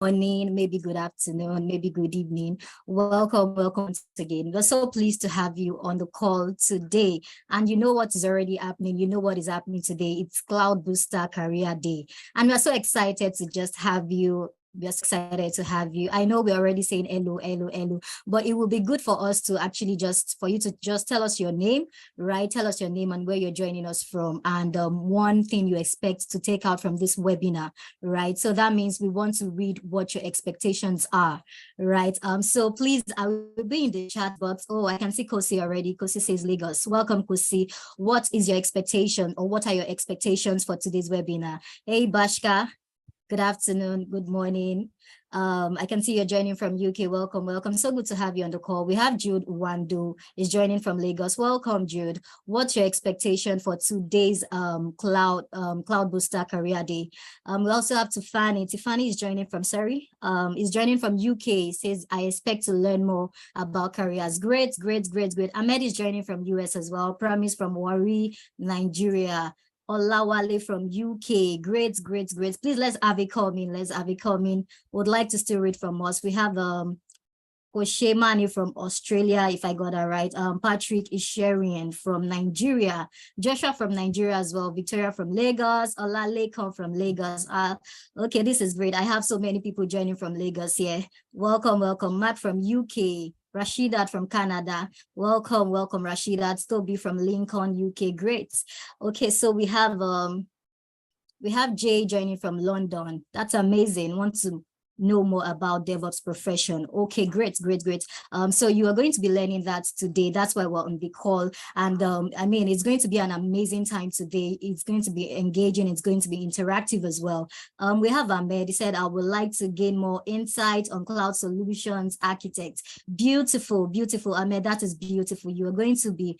morning, maybe good afternoon, maybe good evening. Welcome once again. We're so pleased to have you on the call today. And you know what is already happening. You know what is happening today. It's Cloud Booster Career Day. And we're so excited to just have you. We're so excited to have you. I know we're already saying hello, hello, hello, but it will be good for us to actually for you to just tell us your name, right? Tell us your name and where you're joining us from, and one thing you expect to take out from this webinar, right? So that means we want to read what your expectations are, right? So please, I will be in the chat box. Oh, I can see Kosi already. Kosi says Lagos. Welcome, Kosi. What is your expectation, or what are your expectations for today's webinar? Hey, Bashka. Good afternoon, good morning. I can see you're joining from UK. Welcome, welcome. So good to have you on the call. We have Jude Wandu is joining from Lagos. Welcome, Jude. What's your expectation for today's Cloud Booster Career Day? We also have Tiffany. Tiffany is joining from Surrey. Is joining from UK. Says, I expect to learn more about careers. Great, great, great, great. Ahmed is joining from US as well. Promise from Warri, Nigeria. Olawale from UK. Great, great, great. Please let's have it coming. Let's have it coming. Would like to still read from us. We have Oshemani from Australia, if I got that right. Patrick Isherian from Nigeria. Joshua from Nigeria as well. Victoria from Lagos. Olalekon from Lagos. Okay, this is great. I have so many people joining from Lagos here. Welcome, welcome. Matt from UK. Rashidat from Canada. Welcome, welcome, Rashidat. Toby from Lincoln, UK. Great. Okay, so we have Jay joining from London. That's amazing. Want to know more about DevOps profession. Okay, great, great, great. So you are going to be learning that today. That's why we're on the call. And I mean, it's going to be an amazing time today. It's going to be engaging. It's going to be interactive as well. We have Ahmed. He said, I would like to gain more insight on cloud solutions architect. Beautiful, beautiful. Ahmed, that is beautiful. You are going to be,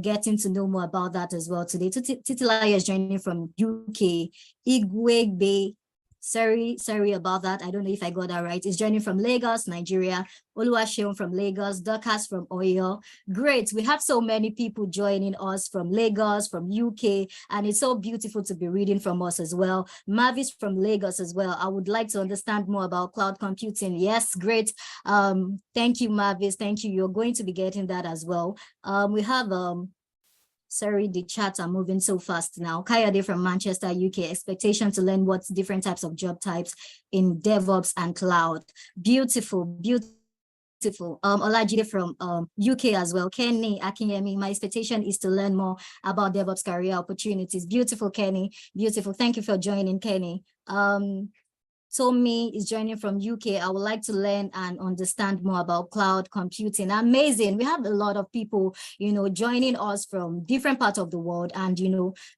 getting to know more about that as well today. Titilaya is joining from UK. Igwegbe. Sorry about that. I don't know if I got that right. It's joining from Lagos, Nigeria. Oluwaseun from Lagos, Dorcas from Oyo. Great. We have so many people joining us from Lagos, from UK, and it's so beautiful to be reading from us as well. Mavis from Lagos as well. I would like to understand more about cloud computing. Yes, great. Thank you, Mavis. Thank you. You're going to be getting that as well. We have Sorry, the chats are moving so fast now. Kayade from Manchester, UK. Expectation to learn what's different types of job types in DevOps and cloud. Beautiful, beautiful. Olajide from UK as well. Kenny Akinyemi, my expectation is to learn more about DevOps career opportunities. Beautiful, Kenny. Beautiful. Thank you for joining, Kenny. Tommy is joining from UK. I would like to learn and understand more about cloud computing. Amazing. We have a lot of people, joining us from different parts of the world. And,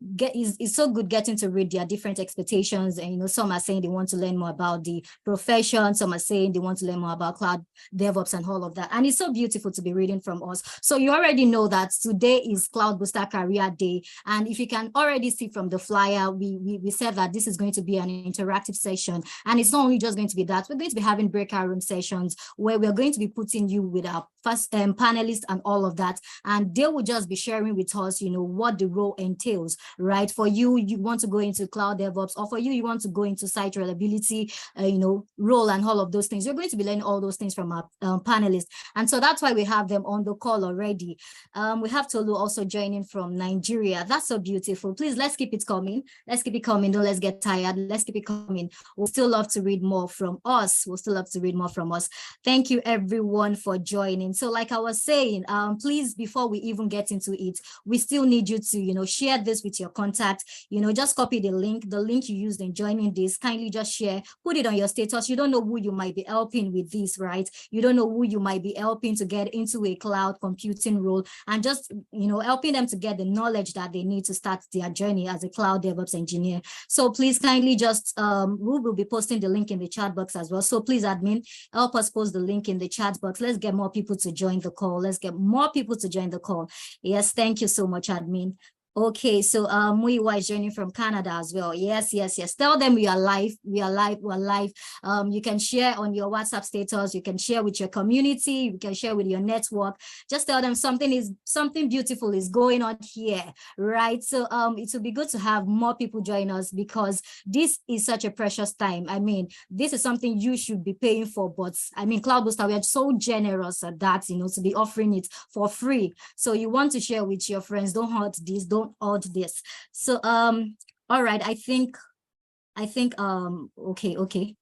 it's so good getting to read their different expectations. And, some are saying they want to learn more about the profession. Some are saying they want to learn more about cloud DevOps and all of that. And it's so beautiful to be reading from us. So you already know that today is Cloud Booster Career Day. And if you can already see from the flyer, we said that this is going to be an interactive session. And it's not only just going to be that, we're going to be having breakout room sessions where we're going to be putting you with our first panelists and all of that. And they will just be sharing with us, what the role entails, right? For you, you want to go into cloud DevOps, or for you want to go into site reliability, role and all of those things. You're going to be learning all those things from our panelists. And so that's why we have them on the call already. We have Tolu also joining from Nigeria. That's so beautiful. Please, let's keep it coming. Let's keep it coming. Don't let's get tired. Let's keep it coming. We'll still love to read more from us. We'll still love to read more from us. Thank you everyone for joining. So like I was saying, please, before we even get into it, we still need you to, share this with your contact, just copy the link you used in joining this, kindly just share, put it on your status. You don't know who you might be helping with this, right? You don't know who you might be helping to get into a cloud computing role, and just, helping them to get the knowledge that they need to start their journey as a cloud DevOps engineer. So please kindly just, we will be posting the link in the chat box as well. So please, admin, help us post the link in the chat box. Let's get more people to join the call. Let's get more people to join the call. Yes, thank you so much, admin. Okay, so Muiwa is joining from Canada as well. Yes, yes, yes. Tell them we are live. We are live. We're live. You can share on your WhatsApp status. You can share with your community. You can share with your network. Just tell them something beautiful is going on here, right? So it will be good to have more people join us because this is such a precious time. I mean, this is something you should be paying for, but I mean, Cloud Booster, we are so generous at that, to be offering it for free. So you want to share with your friends. Don't hurt this. Don't odd this. So all right, I think okay.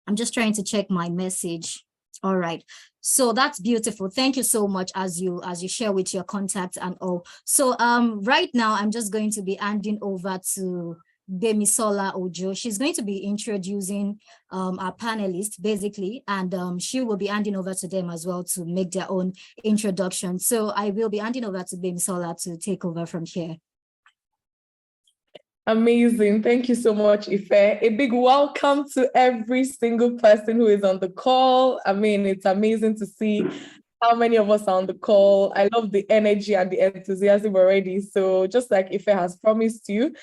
I'm just trying to check my message. All right, so that's beautiful. Thank you so much as you share with your contacts and all. So right now I'm just going to be handing over to Gbemisola Ojo. She's going to be introducing our panelists basically, and she will be handing over to them as well to make their own introduction. So I will be handing over to Gbemisola to take over from here. Amazing. Thank you so much, Ife. A big welcome to every single person who is on the call. I mean, it's amazing to see how many of us are on the call. I love the energy and the enthusiasm already. So just like Ife has promised you,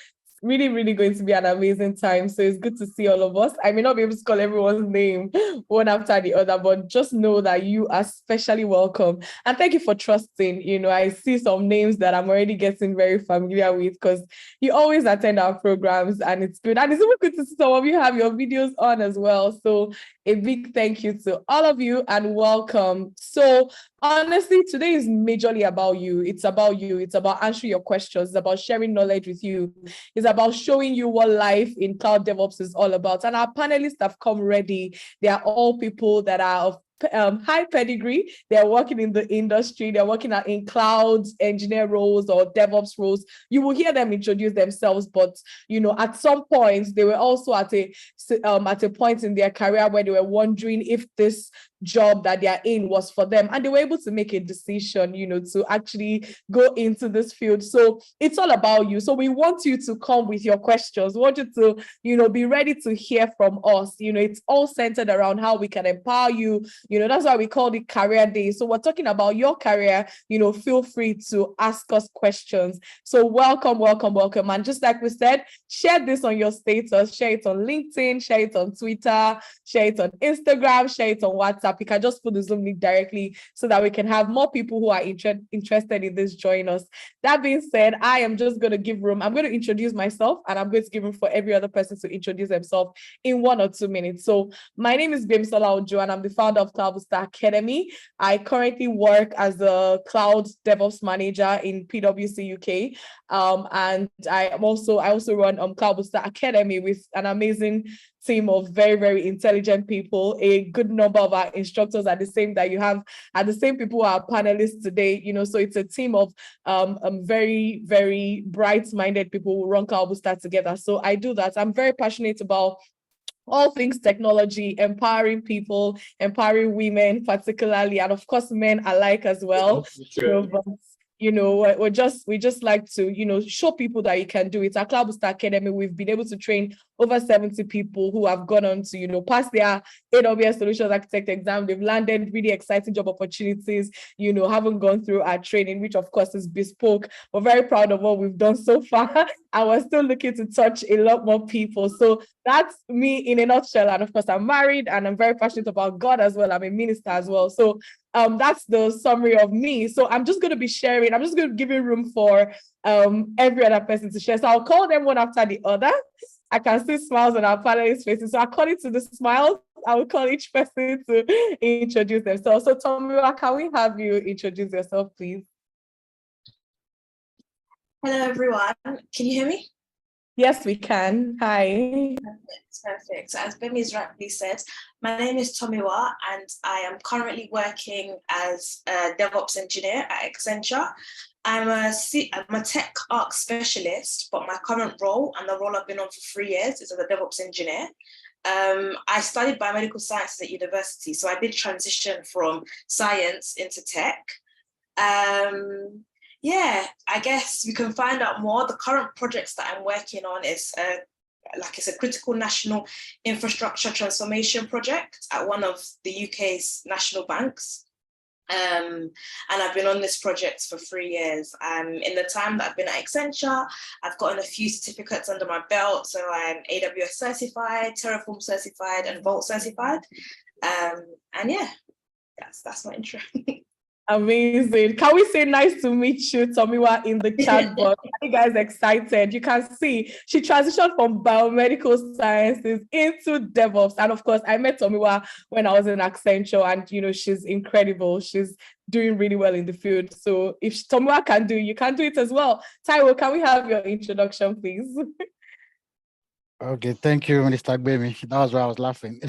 really, really going to be an amazing time. So it's good to see all of us. I may not be able to call everyone's name one after the other, but just know that you are especially welcome. And thank you for trusting. I see some names that I'm already getting very familiar with because you always attend our programs and it's good. And it's even good to see some of you have your videos on as well. So a big thank you to all of you and welcome. So honestly, today is majorly about you. It's about you. It's about answering your questions. It's about sharing knowledge with you. It's about showing you what life in cloud DevOps is all about. And our panelists have come ready. They are all people that are of high pedigree. They're working in the industry. They're working in cloud engineer roles or DevOps roles. You will hear them introduce themselves, but at some point they were also at a point in their career where they were wondering if this job that they are in was for them, and they were able to make a decision to actually go into this field. So it's all about you. So we want you to come with your questions. We want you to be ready to hear from us. It's all centered around how we can empower you. That's why we call it Career Day. So we're talking about your career. Feel free to ask us questions. So welcome. And just like we said, share this on your status, share it on LinkedIn, share it on Twitter, share it on Instagram, share it on WhatsApp. You can just put the Zoom link directly so that we can have more people who are interested in this join us. That being said, I am just going to give room. I'm going to introduce myself and I'm going to give room for every other person to introduce themselves in 1 or 2 minutes. So my name is Gbemisola Ojo and I'm the founder of Cloud Booster Academy. I currently work as a cloud DevOps manager in PwC UK. And I also run Cloud Booster Academy with an amazing team of very, very intelligent people. A good number of our instructors are the same people who are panelists today. So it's a team of very, very bright-minded people who run Cloud Booster together. So I do that. I'm very passionate about all things technology, empowering people, empowering women particularly, and of course men alike as well. We just like to show people that you can do it. At Cloud Booster Academy, we've been able to train over 70 people who have gone on to pass their AWS Solutions Architect exam. They've landed really exciting job opportunities, haven't gone through our training, which of course is bespoke. We're very proud of what we've done so far, and we're still looking to touch a lot more people. So that's me in a nutshell. And of course, I'm married and I'm very passionate about God as well. I'm a minister as well. So that's the summary of me. So I'm just going to be sharing. I'm just going to give you room for every other person to share. So I'll call them one after the other. I can see smiles on our panelists' faces. So according to the smiles, I will call each person to introduce themselves. So Tomiwa, can we have you introduce yourself, please? Hello, everyone. Can you hear me? Yes, we can. Hi. Perfect. So as Bemi's rightly said, my name is Tomiwa and I am currently working as a DevOps engineer at Accenture. I'm a tech arc specialist, but my current role and the role I've been on for 3 years is as a DevOps engineer. I studied biomedical sciences at university, so I did transition from science into tech. Yeah, I guess we can find out more. The current projects that I'm working on is it's a critical national infrastructure transformation project at one of the UK's national banks. And I've been on this project for 3 years. In the time that I've been at Accenture, I've gotten a few certificates under my belt. So I'm AWS certified, Terraform certified, and Vault certified. And yeah, that's my intro. Amazing. Can we say nice to meet you, Tomiwa, in the chat box? Are you guys excited? You can see she transitioned from biomedical sciences into DevOps. And of course, I met Tomiwa when I was in Accenture, and she's incredible. She's doing really well in the field. So if Tomiwa can do, you can do it as well. Taiwo, can we have your introduction, please? Okay, thank you, Minister Gbemi. That was why I was laughing.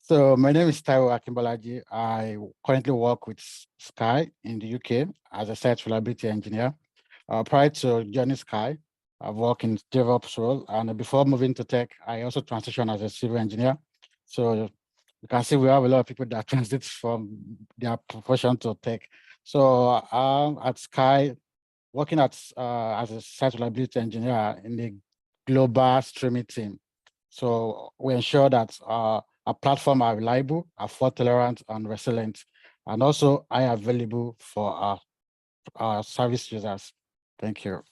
So my name is Taiwo Akimbalaji. I currently work with Sky in the UK as a site reliability engineer. Prior to joining Sky, I've worked in DevOps role, and before moving to tech, I also transitioned as a civil engineer. So you can see we have a lot of people that transit from their profession to tech. So at Sky, working as a site reliability engineer in the global streaming team. So we ensure that our platform are reliable, are fault tolerant and resilient, and also are available for our service users. Thank you.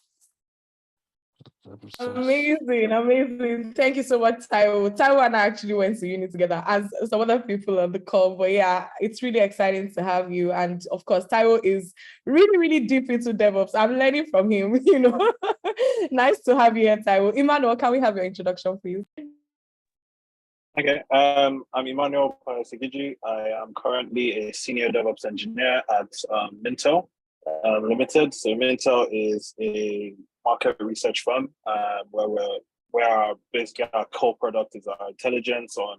Amazing. Thank you so much, Taiwo. Taiwo and I actually went to uni together, as some other people on the call. But yeah, it's really exciting to have you. And of course, Taiwo is really, really deep into DevOps. I'm learning from him, Nice to have you here, Taiwo. Emmanuel, can we have your introduction, please? Okay, I'm Emmanuel Sigiji. I am currently a senior DevOps engineer at Mintel Limited. So Mintel is a market research firm where basically our core product is our intelligence on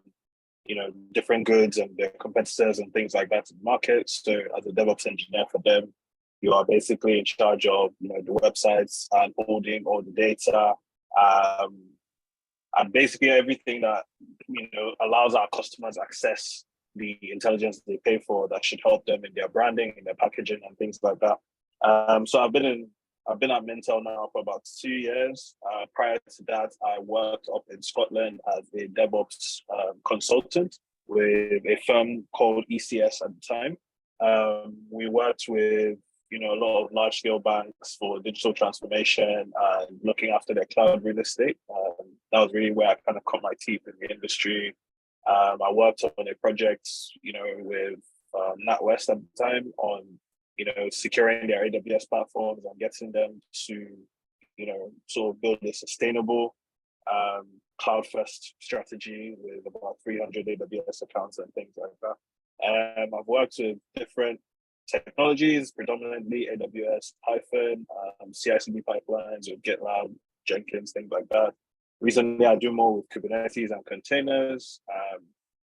different goods and their competitors and things like that in the market. So as a DevOps engineer for them, you are basically in charge of the websites and holding all the data. And basically everything that allows our customers access the intelligence they pay for that should help them in their branding, in their packaging, and things like that. So I've been at Mintel now for about 2 years. Prior to that, I worked up in Scotland as a DevOps consultant with a firm called ECS at the time. We worked with a lot of large-scale banks for digital transformation and looking after their cloud real estate. That was really where I kind of cut my teeth in the industry. I worked on a project, with NatWest at the time on, securing their AWS platforms and getting them to, sort of build a sustainable cloud-first strategy with about 300 AWS accounts and things like that. I've worked with different technologies, predominantly AWS, Python, CI/CD pipelines with GitLab, Jenkins, things like that. Recently, I do more with Kubernetes and containers.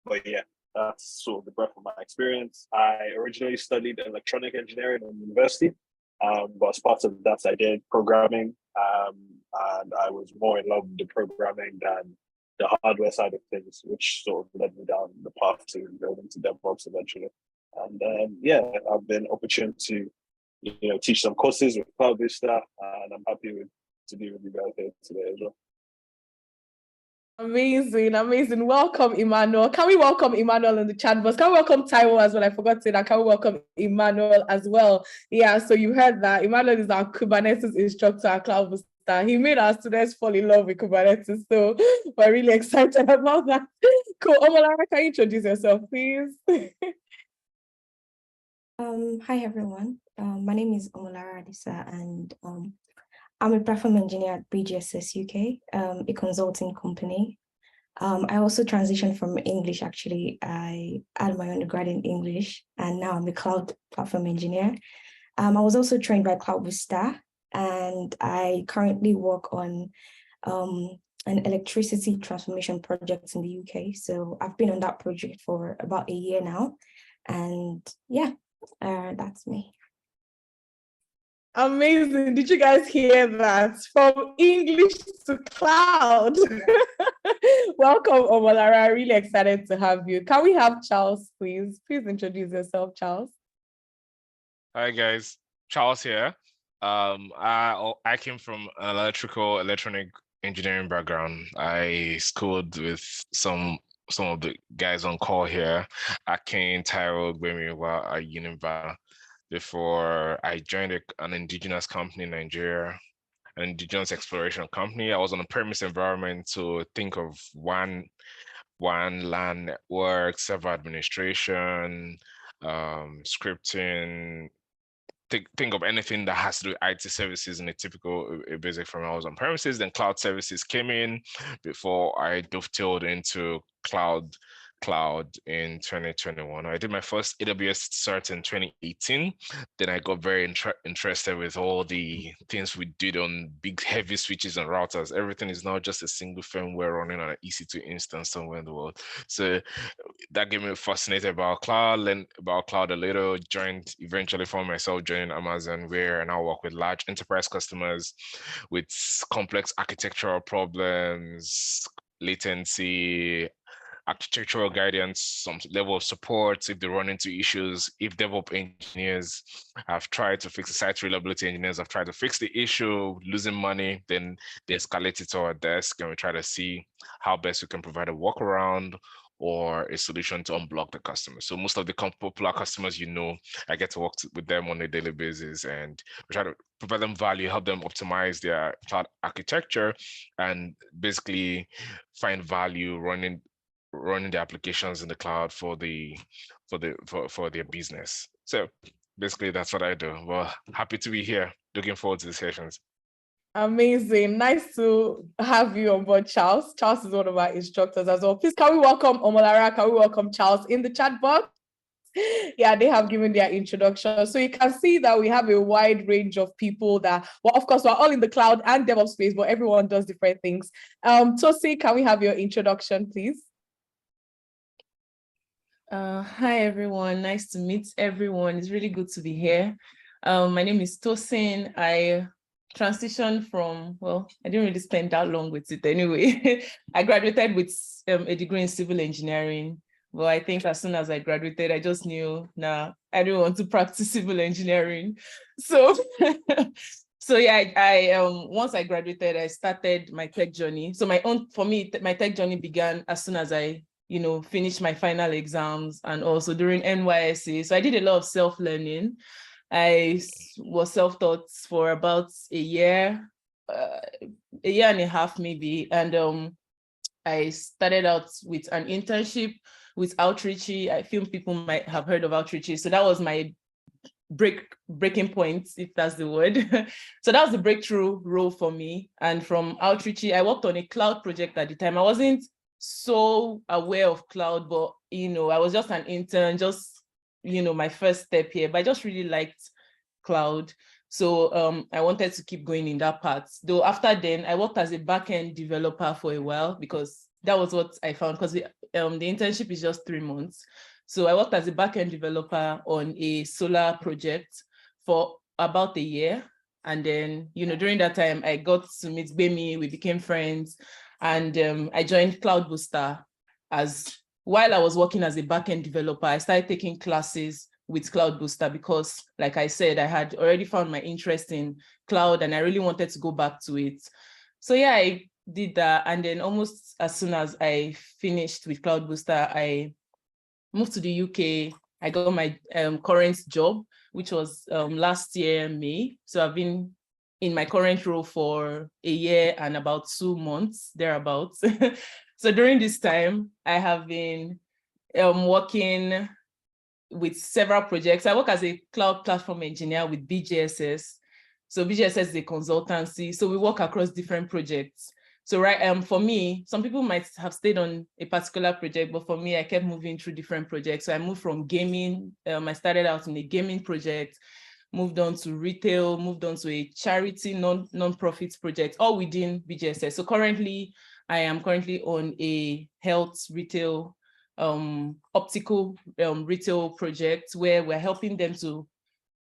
But yeah, that's sort of the breadth of my experience. I originally studied electronic engineering in university, but as part of that, I did programming, and I was more in love with the programming than the hardware side of things, which sort of led me down the path to go into DevOps eventually. And yeah, I've been opportune to teach some courses with Cloud Vista, and I'm happy to be with you guys here today as well. Amazing. Welcome, Emmanuel. Can we welcome Emmanuel in the chat box? Can we welcome Taiwo as well? I forgot to say that. Can we welcome Emmanuel as well? Yeah, so you heard that. Emmanuel is our Kubernetes instructor at Cloud Vista. He made our students fall in love with Kubernetes, so we're really excited about that. Cool. Omolara, can you introduce yourself, please? Hi everyone. My name is Omolara Adisa, and I'm a platform engineer at BGSS UK, a consulting company. I also transitioned from English, actually. I had my undergrad in English, and now I'm a cloud platform engineer. I was also trained by Cloud Vista, and I currently work on an electricity transformation project in the UK. So I've been on that project for about a year now. And yeah, that's me. Amazing. Did you guys hear that? From English to cloud. Welcome, Omolara. Really excited to have you. Can we have Charles, please? Please introduce yourself, Charles. Hi, guys. Charles here. I came from an electronic engineering background. I schooled with some some of the guys on call here, Akin, Tyro, Gbemiwa, Univa. Before I joined an indigenous company in Nigeria, an indigenous exploration company. I was on a premise environment to think of one LAN network, server administration, scripting, think of anything that has to do with IT services in a typical basic from I was on premises. Then cloud services came in before I dovetailed into cloud in 2021. I did my first AWS cert in 2018. Then I got very interested with all the things we did on big heavy switches and routers. Everything is now just a single firmware running on an EC2 instance somewhere in the world. So that gave me fascinated about cloud, learned about cloud a little, eventually found myself joining Amazon, where I now work with large enterprise customers with complex architectural problems, latency, architectural guidance, some level of support if they run into issues. If DevOps engineers have tried to fix the site, reliability engineers have tried to fix the issue, losing money, then they escalate it to our desk and we try to see how best we can provide a workaround or a solution to unblock the customer. So most of the popular customers, I get to work with them on a daily basis, and we try to provide them value, help them optimize their cloud architecture, and basically find value running the applications in the cloud for their business. So basically that's what I do. Well, happy to be here. Looking forward to the sessions. Amazing. Nice to have you on board, Charles. Charles is one of our instructors as well. Please, can we welcome Omolara? Can we welcome Charles in the chat box? Yeah, they have given their introduction. So you can see that we have a wide range of people that, well, of course, we're all in the cloud and DevOps space, but everyone does different things. Tosi, can we have your introduction, please? Hi, everyone. Nice to meet everyone. It's really good to be here. My name is Tosin. I transitioned from, well, I didn't really spend that long with it anyway. I graduated with a degree in civil engineering. Well, I think as soon as I graduated, I just knew, nah, I didn't want to practice civil engineering. So, yeah, once I graduated, I started my tech journey. So my tech journey began as soon as I finished my final exams and also during NYSC. So I did a lot of self-learning. I was self-taught for about a year and a half maybe. And I started out with an internship with Outreachy. I feel people might have heard of Outreachy. So that was my breaking point, if that's the word. So that was the breakthrough role for me. And from Outreachy, I worked on a cloud project at the time. I wasn't so aware of cloud, but I was just an intern, just my first step here, but I just really liked cloud. So I wanted to keep going in that path. Though after then, I worked as a backend developer for a while because that was what I found, because the internship is just 3 months. So I worked as a backend developer on a solar project for about a year. And then, during that time, I got to meet Gbemi, we became friends. And I joined Cloud Booster while I was working as a backend developer. I started taking classes with Cloud Booster because, like I said, I had already found my interest in cloud and I really wanted to go back to it. So yeah, I did that. And then almost as soon as I finished with Cloud Booster, I moved to the UK. I got my current job, which was last year, May. So I've been in my current role for a year and about 2 months, thereabouts. So during this time, I have been working with several projects. I work as a cloud platform engineer with BGSS. So BGSS is a consultancy. So we work across different projects. So for me, some people might have stayed on a particular project, but for me, I kept moving through different projects. So I moved from gaming. I started out in a gaming project, moved on to retail, moved on to a charity non-profit project, all within BGSS. So currently, I am on a health retail, optical retail project where we're helping them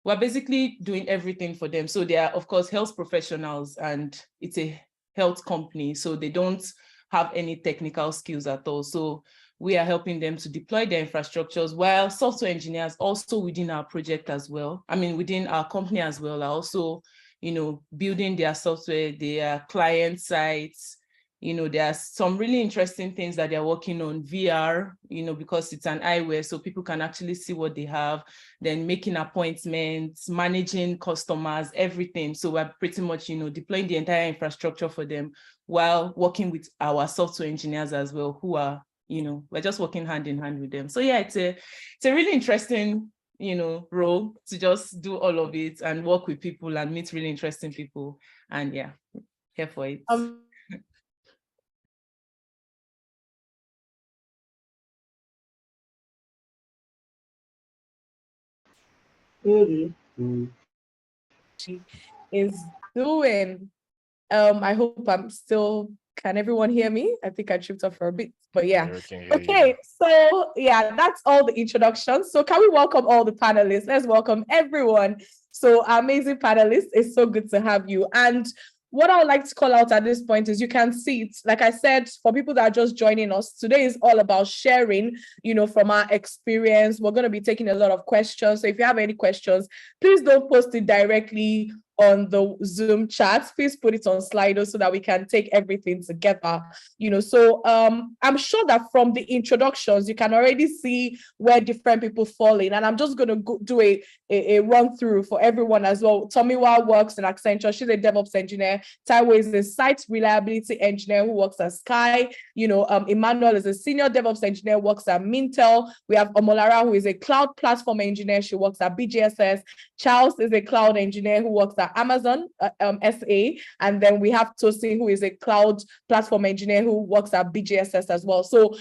we're basically doing everything for them. So they are, of course, health professionals and it's a health company. So they don't have any technical skills at all. So we are helping them to deploy their infrastructures, while software engineers also within our project as well. I mean, within our company as well, are also, building their software, their client sites, There are some really interesting things that they're working on, VR, because it's an eyewear, so people can actually see what they have, then making appointments, managing customers, everything. So we're pretty much, deploying the entire infrastructure for them while working with our software engineers as well, who are, we're just working hand in hand with them. So yeah, it's a really interesting, role to just do all of it and work with people and meet really interesting people. And yeah, here for it. Is doing. I hope I'm still. Can everyone hear me? I think I tripped up for a bit, but yeah. Yeah, we can hear Okay, you. so yeah, that's all the introductions. So can we welcome all the panelists? Let's welcome everyone. So our amazing panelists, it's so good to have you. And what I would like to call out at this point is you can see it. Like I said, for people that are just joining us, today is all about sharing, from our experience. We're going to be taking a lot of questions. So if you have any questions, please don't post it directly on the Zoom chat. Please put it on Slido so that we can take everything together. So I'm sure that from the introductions, you can already see where different people fall in. And I'm just going to do a run through for everyone as well. Tomiwa works in Accenture. She's a DevOps engineer. Taiwo is a site reliability engineer who works at Sky. Emmanuel is a senior DevOps engineer, works at Mintel. We have Omolara, who is a cloud platform engineer. She works at BGSS. Charles is a cloud engineer who works at Amazon SA. And then we have Tosin, who is a cloud platform engineer who works at BGSS as well. So,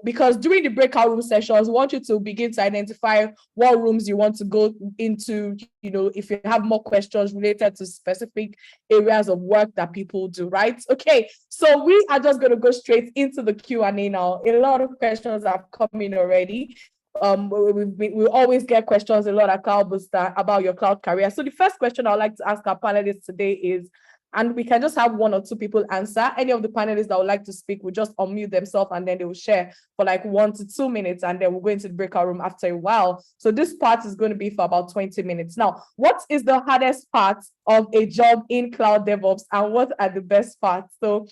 because during the breakout room sessions, we want you to begin to identify what rooms you want to go into, if you have more questions related to specific areas of work that people do, right? Okay, so we are just going to go straight into the Q&A now. A lot of questions have come in already. We always get questions a lot at Cloud Booster about your cloud career. So the first question I'd like to ask our panelists today is, and we can just have one or two people answer. Any of the panelists that would like to speak will just unmute themselves and then they will share for like 1 to 2 minutes, and then we'll go into the breakout room after a while. So this part is going to be for about 20 minutes. Now, what is the hardest part of a job in cloud DevOps, and what are the best parts? So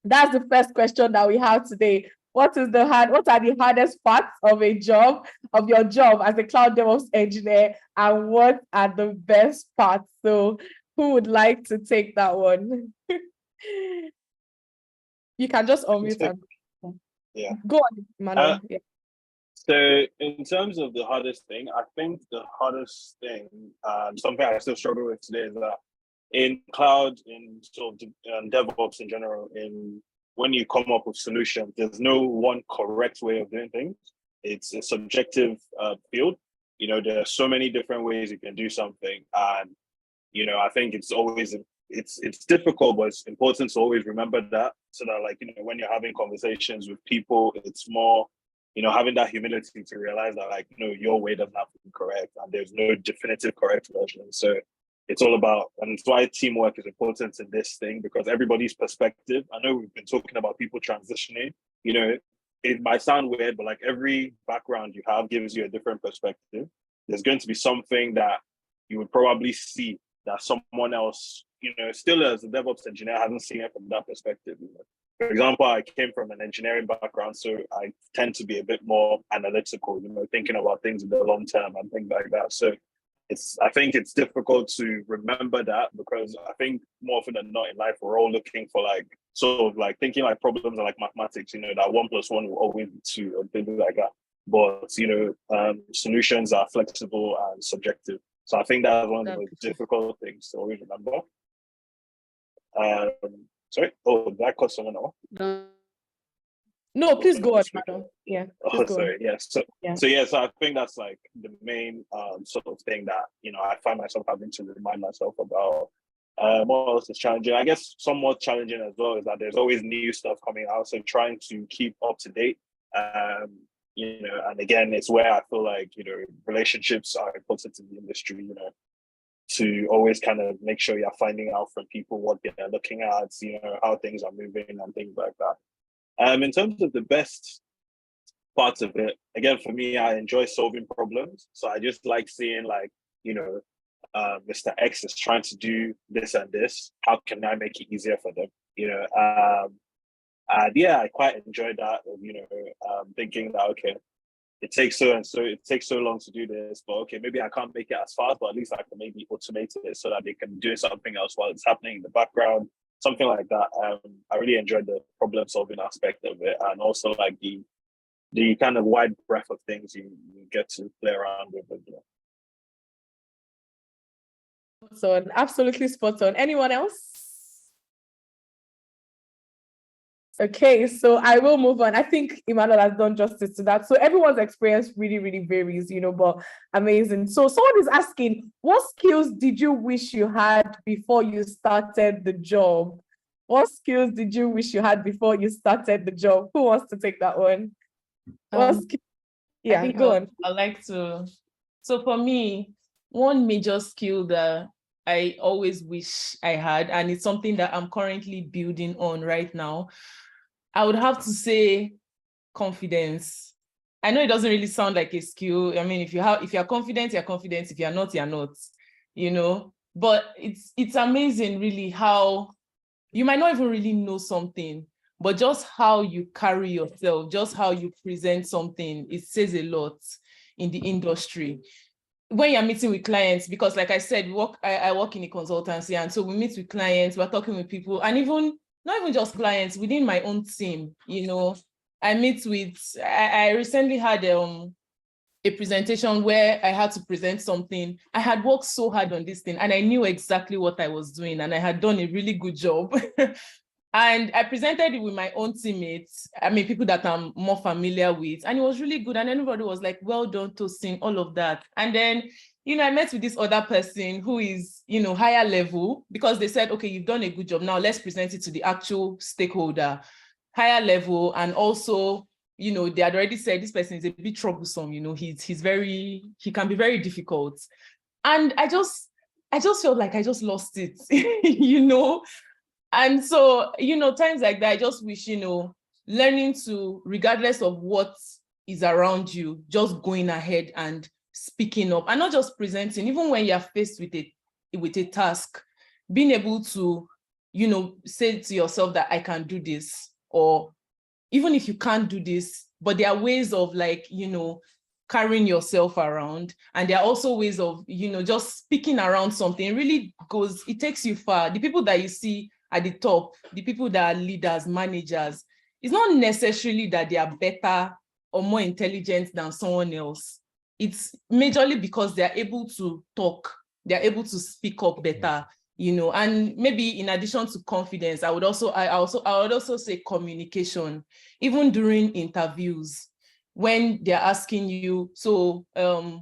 that's the first question that we have today. What are the hardest parts of your job as a cloud DevOps engineer, and what are the best parts? So who would like to take that one? You can just unmute. Yeah. Go on, Manuel. Yeah. So in terms of the hardest thing, I think the hardest thing, something I still struggle with today, is that in cloud, in sort of DevOps in general, when you come up with solutions, there's no one correct way of doing things. It's a subjective field. There are so many different ways you can do something, and I think it's always it's difficult, but it's important to always remember that, so that when you're having conversations with people, it's more having that humility to realize that your way doesn't have to be correct, and there's no definitive correct version. So it's all about, and it's why teamwork is important in this thing, because everybody's perspective. I know we've been talking about people transitioning. It might sound weird, but every background you have gives you a different perspective. There's going to be something that you would probably see that someone else, still as a DevOps engineer, hasn't seen it from that perspective. For example, I came from an engineering background, so I tend to be a bit more analytical, thinking about things in the long term and things like that. So I think it's difficult to remember that, because I think more often than not in life, we're all looking for thinking problems are like mathematics, that 1 + 1 will always be 2 or things like that. But, solutions are flexible and subjective. So I think that's one of the most difficult things to always remember. Sorry, did I cut someone off? No, please go on, madam. Yeah. Sorry. Yes. So I think that's the main sort of thing that I find myself having to remind myself about. What else is challenging? I guess somewhat challenging as well is that there's always new stuff coming out. So trying to keep up to date. And again, it's where I feel relationships are important in the industry. To always kind of make sure you're finding out from people what they're looking at, how things are moving and things like that. In terms of the best parts of it, again, for me, I enjoy solving problems. So I just like seeing Mr. X is trying to do this and this. How can I make it easier for them? And yeah, I quite enjoyed that. Thinking that okay, it takes so long to do this, but okay, maybe I can't make it as fast, but at least I can maybe automate it so that they can do something else while it's happening in the background, something like that. I really enjoyed the problem solving aspect of it, and also like the kind of wide breadth of things you get to play around with. So absolutely spot on. Anyone else? Okay, so I will move on. I think Emmanuel has done justice to that. So everyone's experience really, really varies, but amazing. So someone is asking, what skills did you wish you had before you started the job? What skills did you wish you had before you started the job? Who wants to take that one? I think go on. I like to. So for me, one major skill that I always wish I had, and it's something that I'm currently building on right now, I would have to say confidence. I know it doesn't really sound like a skill. I mean, if you're confident, you're confident. If you're not, you're not, but it's amazing really how you might not even really know something, but just how you carry yourself, just how you present something, it says a lot in the industry. When you're meeting with clients, because like I said, I work in a consultancy, and so we meet with clients, we're talking with people, and not even just clients, within my own team, I meet with, I recently had a presentation where I had to present something. I had worked so hard on this thing, and I knew exactly what I was doing, and I had done a really good job. And I presented it with my own teammates, people that I'm more familiar with, and it was really good. And everybody was like, well done, Tosin, all of that. And then, I met with this other person who is, higher level, because they said, okay, you've done a good job. Now let's present it to the actual stakeholder, higher level. And also, they had already said this person is a bit troublesome. He can be very difficult. And I just felt like I just lost it, And so, times like that, I just wish, learning to, regardless of what is around you, just going ahead and speaking up, and not just presenting, even when you're faced with a task, being able to, say to yourself that I can do this, or even if you can't do this, but there are ways of carrying yourself around. And there are also ways of, just speaking around something. It takes you far. The people that you see at the top, the people that are leaders, managers, it's not necessarily that they are better or more intelligent than someone else. It's majorly because they're able to talk, they're able to speak up better, and maybe in addition to confidence, I would also say communication, even during interviews, when they're asking you, so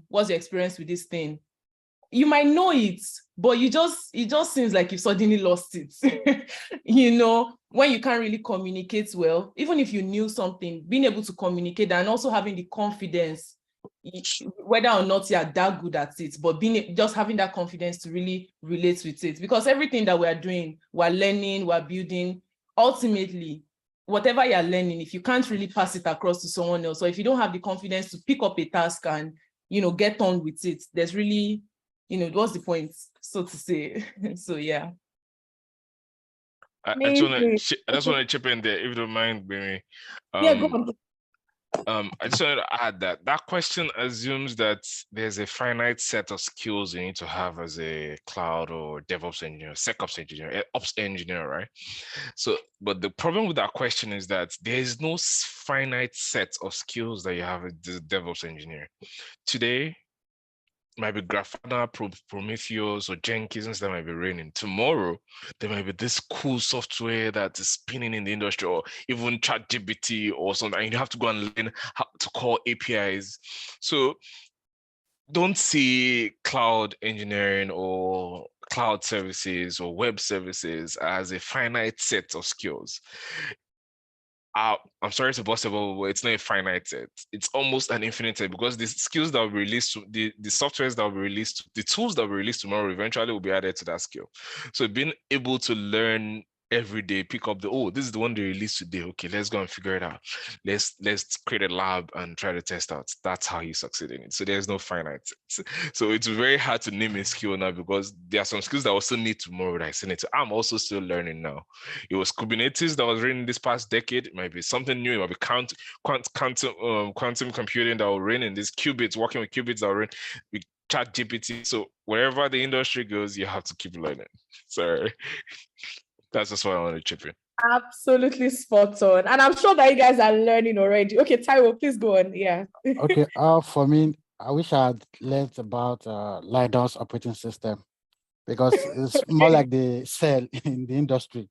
what's your experience with this thing? You might know it, but it just seems like you suddenly lost it. When you can't really communicate well, even if you knew something, being able to communicate and also having the confidence, whether or not you're that good at it, but just having that confidence to really relate with it. Because everything that we're doing, we're learning, we're building, ultimately, whatever you're learning, if you can't really pass it across to someone else, or if you don't have the confidence to pick up a task and, get on with it, there's really, what's the point, so to say? So, yeah. I just want to chip in there, if you don't mind, Bimi. Yeah, go on. I just wanted to add that question assumes that there's a finite set of skills you need to have as a cloud or DevOps engineer, SecOps engineer, Ops engineer, right? So, but the problem with that question is that there is no finite set of skills that you have as a DevOps engineer. Today, might be Grafana, Prometheus, or Jenkins that might be raining. Tomorrow, there might be this cool software that is spinning in the industry, or even ChatGPT or something. And you have to go and learn how to call APIs. So don't see cloud engineering or cloud services or web services as a finite set of skills. I'm sorry to bust a bubble, but it's not a finite set. It's almost an infinite set, because the skills that will be released, the softwares that will be released, the tools that will be released tomorrow eventually will be added to that skill. So being able to learn every day pick up this is the one they released today. Okay, let's go and figure it out. Let's create a lab and try to test out. That's how you succeed in it. So there's no finite. So it's very hard to name a skill now because there are some skills that I also need tomorrow that I still need to. I'm also still learning now. It was Kubernetes that was written this past decade. It might be something new. It might be quantum computing that will reign in this qubits, working with qubits that will reign with ChatGPT. So wherever the industry goes, you have to keep learning. Sorry. That's just what I want to chip in. Absolutely spot on. And I'm sure that you guys are learning already. Okay, Taiwo, please go on. Yeah. Okay. For me, I wish I had learned about Linux operating system because it's more like the cell in the industry.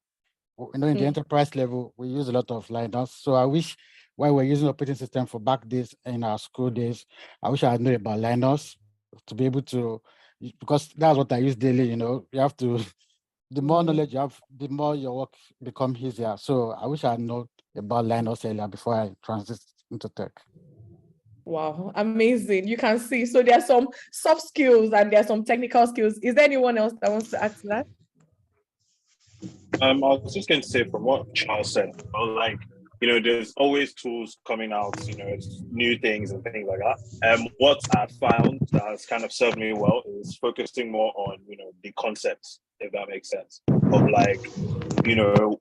In the enterprise level, we use a lot of Linux. So I wish while we're using operating system for back days in our school days, I wish I had known about Linux to be able to, because that's what I use daily. You have to. The more knowledge you have, the more your work becomes easier. So I wish I had known about Linux earlier before I transit into tech. Wow, amazing. You can see. So there are some soft skills and there are some technical skills. Is there anyone else that wants to add to that? I was just going to say from what Charles said, there's always tools coming out, it's new things and things like that. What I found that has kind of served me well is focusing more on, the concepts, if that makes sense, of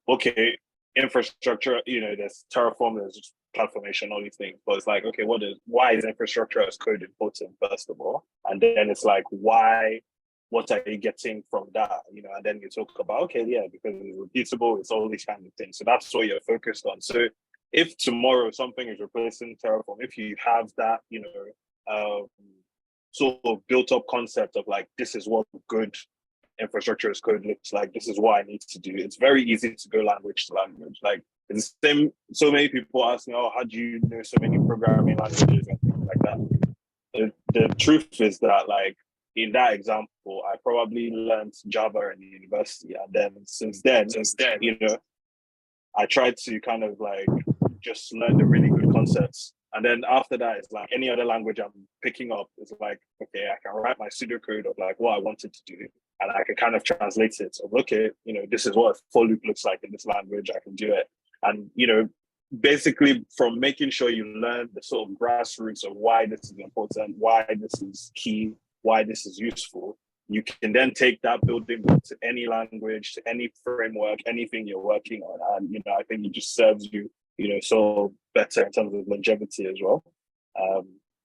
okay, infrastructure, there's Terraform, there's CloudFormation, all these things, but it's like, okay, why is infrastructure as code important, first of all? And then it's like, what are you getting from that? And then you talk about, okay, yeah, because it's repeatable, it's all these kind of things. So that's what you're focused on. So if tomorrow something is replacing Terraform, if you have that, sort of built up concept of like, this is what good infrastructure as code looks like, this is what I need to do. It's very easy to go language to language. Like it's the same, so many people ask me, how do you know so many programming languages and things like that? The truth is that like, in that example, I probably learned Java in university. And then since then, I tried to kind of like just learn the really good concepts. And then after that, it's like any other language I'm picking up is like, okay, I can write my pseudocode of like what I wanted to do. And I can kind of translate it of, okay, this is what a for loop looks like in this language. I can do it. And, basically from making sure you learn the sort of grassroots of why this is important, why this is key, why this is useful, you can then take that building block to any language, to any framework, anything you're working on. And, I think it just serves you, so better in terms of longevity as well.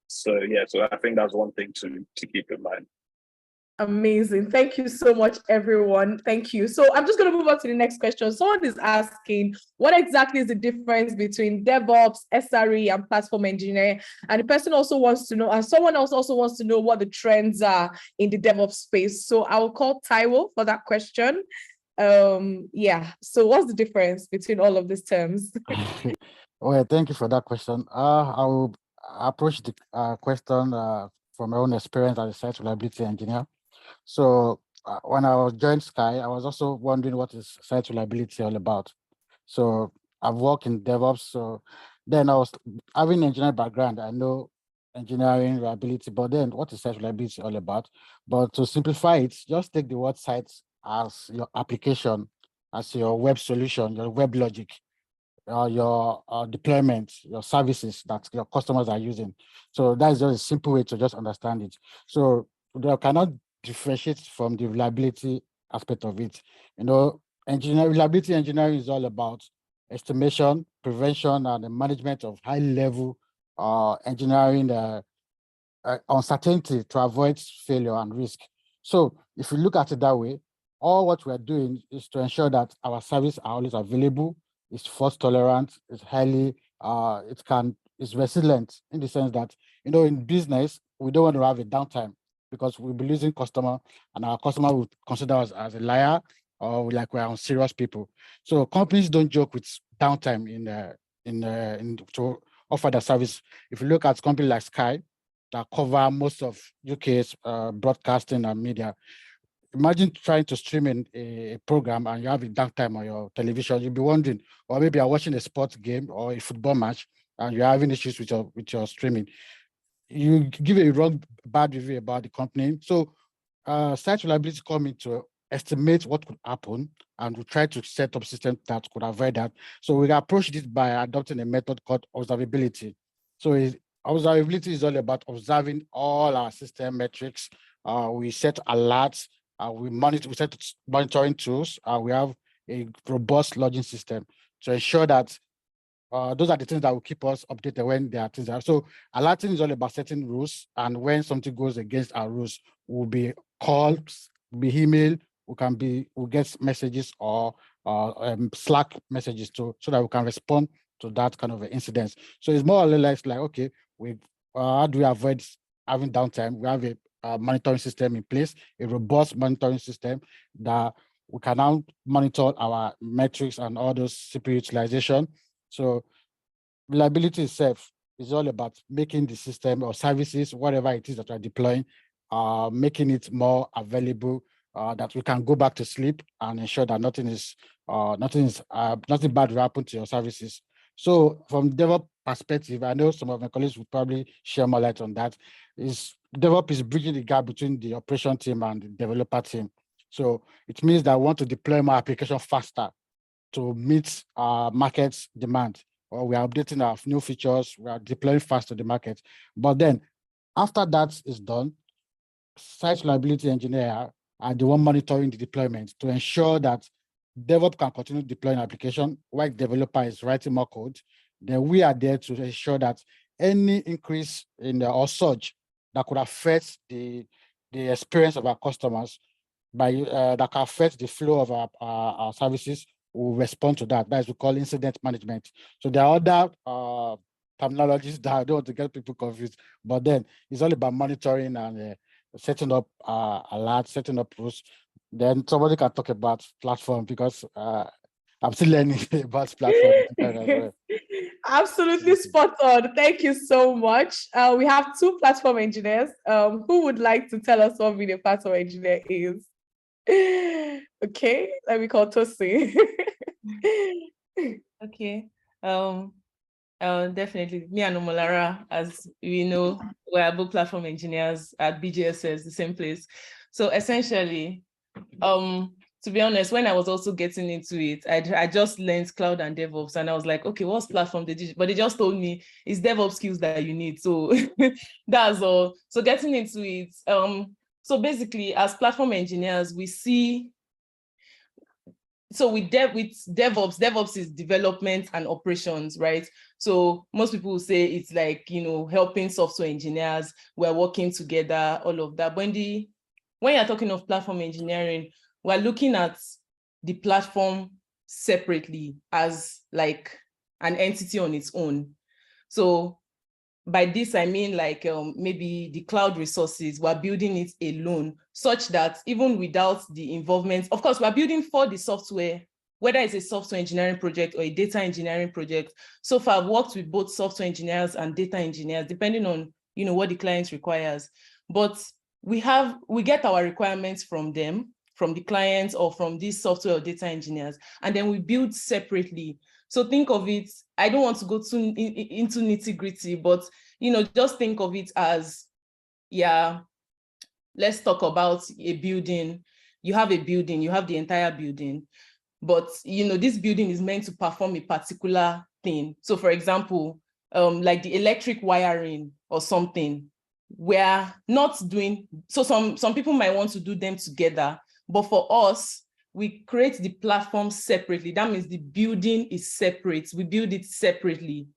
So I think that's one thing to keep in mind. Amazing. Thank you so much, everyone. Thank you. So I'm just going to move on to the next question. Someone is asking, what exactly is the difference between DevOps, SRE, and platform engineering? And the person also wants to know, and someone else also wants to know what the trends are in the DevOps space. So I will call Taiwo for that question. So what's the difference between all of these terms? Well, thank you for that question. I will approach the question from my own experience as a site reliability engineer. So when I joined Sky, I was also wondering what is site reliability all about. So I've worked in DevOps. So then I was having an engineering background. I know engineering reliability, but then what is site reliability all about? But to simplify it, just take the word site as your application, as your web solution, your web logic, your deployment, your services that your customers are using. So that's just a simple way to just understand it. So they cannot differentiate from the reliability aspect of it. Reliability engineering is all about estimation, prevention, and the management of high-level engineering uncertainty to avoid failure and risk. So if you look at it that way, all what we're doing is to ensure that our services are always available, it's fault tolerant, it's highly, it's resilient in the sense that, in business, we don't want to have a downtime because we'll be losing customer and our customer will consider us as a liar or like we're unserious people. So companies don't joke with downtime in to offer their service. If you look at companies like Sky that cover most of UK's broadcasting and media, imagine trying to stream in a program and you have a downtime on your television. You'll be wondering, or maybe you're watching a sports game or a football match and you're having issues with your streaming. You give a bad review about the company. So site reliability come into estimate what could happen, and we try to set up systems that could avoid that. So we approach this by adopting a method called observability. So observability is all about observing all our system metrics. We set alerts, we set monitoring tools, we have a robust logging system to ensure that those are the things that will keep us updated when there are things. So alerting is all about setting rules, and when something goes against our rules, we'll be called, be emailed, we'll get messages or Slack messages so that we can respond to that kind of incidents. So it's more or less like, okay, how do we avoid having downtime? We have a monitoring system in place, a robust monitoring system that we can now monitor our metrics and all those CPU utilization. So reliability itself is all about making the system or services, whatever it is that we're deploying, making it more available, that we can go back to sleep and ensure that nothing bad will happen to your services. So from DevOps perspective, I know some of my colleagues will probably share more light on that. DevOps is bridging the gap between the operation team and the developer team. So it means that we want to deploy more applications faster to meet market's demand, or we are updating our new features, we are deploying fast to the market. But then after that is done, site reliability engineer are the one monitoring the deployment to ensure that DevOps can continue deploying application while developer is writing more code. Then we are there to ensure that any increase in or surge that could affect the experience of our customers that can affect the flow of our services, will respond to that. That is what we call incident management. So there are other terminologies that I don't want to get people confused, but then it's all about monitoring and setting up alerts, setting up rules. Then somebody can talk about platform, because I'm still learning about platform as well. Absolutely spot on. Thank you so much. We have two platform engineers. Who would like to tell us what being a platform engineer is? Okay, let me call Tosi. Okay. Definitely. Me and Omolara, as we know, we're both platform engineers at BGSS, the same place. So essentially, to be honest, when I was also getting into it, I just learned cloud and DevOps, and I was like, okay, what's platform? But they just told me it's DevOps skills that you need. So that's all. So getting into it, so basically, as platform engineers, we see. So with DevOps is development and operations, right? So most people will say it's like, helping software engineers, we're working together, all of that. When you're talking of platform engineering, we're looking at the platform separately as like an entity on its own. So by this, I mean like maybe the cloud resources, we're building it alone, such that even without the involvement, of course, we're building for the software, whether it's a software engineering project or a data engineering project. So far, I've worked with both software engineers and data engineers, depending on what the client requires. But we get our requirements from them, from the clients or from these software or data engineers, and then we build separately. So think of it, I don't want to go too into nitty-gritty, but just think of it as, let's talk about a building. You have a building, you have the entire building, but this building is meant to perform a particular thing. So for example, like the electric wiring or something, we're not doing, so some people might want to do them together, but for us, we create the platform separately. That means the building is separate. We build it separately,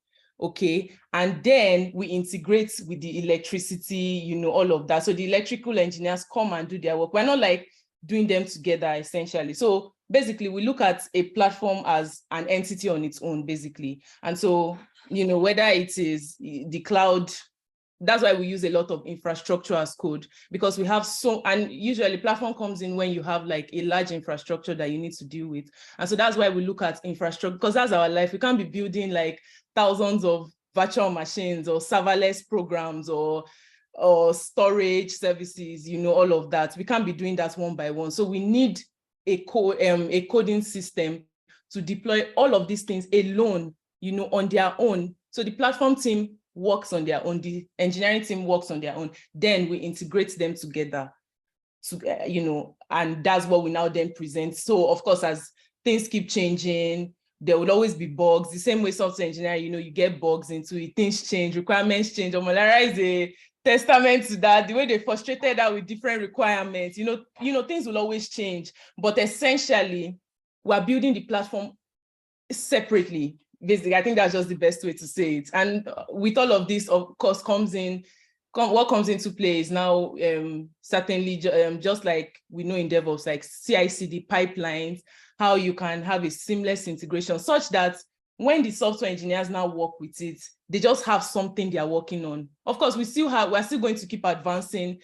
okay? And then we integrate with the electricity, all of that. So the electrical engineers come and do their work. We're not like doing them together, essentially. So basically, we look at a platform as an entity on its own, basically. And so, whether it is the cloud, that's why we use a lot of infrastructure as code, because we have and usually platform comes in when you have like a large infrastructure that you need to deal with. And so that's why we look at infrastructure, because that's our life. We can't be building like thousands of virtual machines or serverless programs or storage services, all of that. We can't be doing that one by one. So we need a coding system to deploy all of these things alone, on their own. So the platform team works on their own, the engineering team works on their own, then we integrate them together. to, and that's what we now then present. So of course, as things keep changing, there will always be bugs. The same way software engineering, you get bugs into it, things change, requirements change. Omolara is a testament to that. The way they frustrated that with different requirements, things will always change. But essentially, we're building the platform separately. Basically, I think that's just the best way to say it. And with all of this, of course, what comes into play is now certainly just like we know in DevOps, like CI/CD pipelines, how you can have a seamless integration such that when the software engineers now work with it, they just have something they are working on. Of course, we're still going to keep advancing,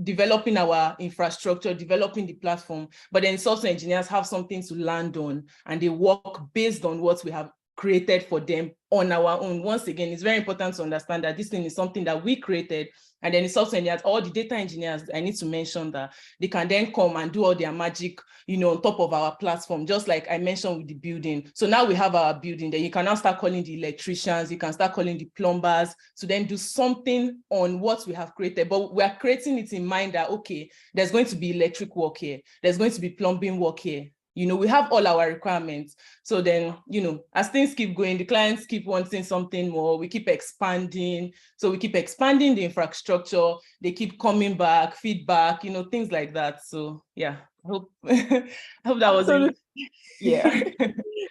developing our infrastructure, developing the platform, but then software engineers have something to land on and they work based on what we have created for them on our own. Once again, it's very important to understand that this thing is something that we created, and then the software engineers, all the data engineers, I need to mention that they can then come and do all their magic, on top of our platform, just like I mentioned with the building. So now we have our building that you can now start calling the electricians, you can start calling the plumbers to then do something on what we have created. But we are creating it in mind that, okay, there's going to be electric work here, there's going to be plumbing work here. We have all our requirements. So then, as things keep going, the clients keep wanting something more, we keep expanding. So we keep expanding the infrastructure, they keep coming back, feedback, things like that. So yeah, I hope that was it. Yeah.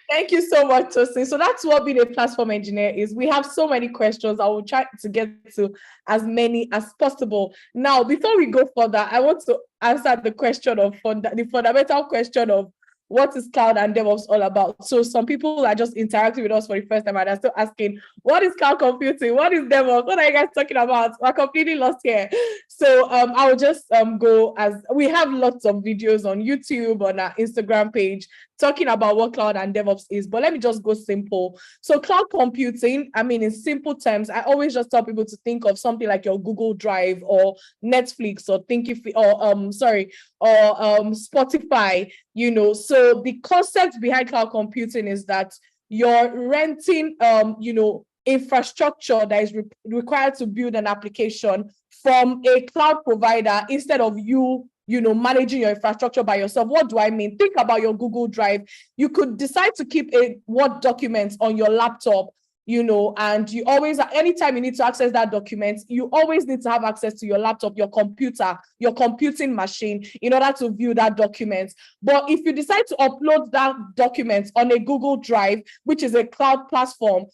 Thank you so much, Tosin. So that's what being a platform engineer is. We have so many questions. I will try to get to as many as possible. Now, before we go further, I want to answer the question of the fundamental question of what is cloud and DevOps all about? So some people are just interacting with us for the first time and are still asking, what is cloud computing? What is DevOps? What are you guys talking about? We're completely lost here. So I will just go, as we have lots of videos on YouTube, on our Instagram page, talking about what cloud and DevOps is, but let me just go simple. So cloud computing, in simple terms, I always just tell people to think of something like your Google Drive or Netflix or Spotify, So the concept behind cloud computing is that you're renting, infrastructure that is required to build an application from a cloud provider instead of you managing your infrastructure by yourself. What do I mean? Think about your Google Drive. You could decide to keep a Word document on your laptop, and you always, anytime you need to access that document, you always need to have access to your laptop, your computer, your computing machine in order to view that document. But if you decide to upload that document on a Google Drive, which is a cloud platform,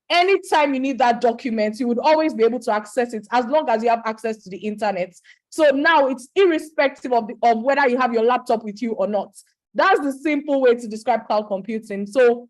anytime you need that document, you would always be able to access it as long as you have access to the internet. So now it's irrespective of whether you have your laptop with you or not. That's the simple way to describe cloud computing. So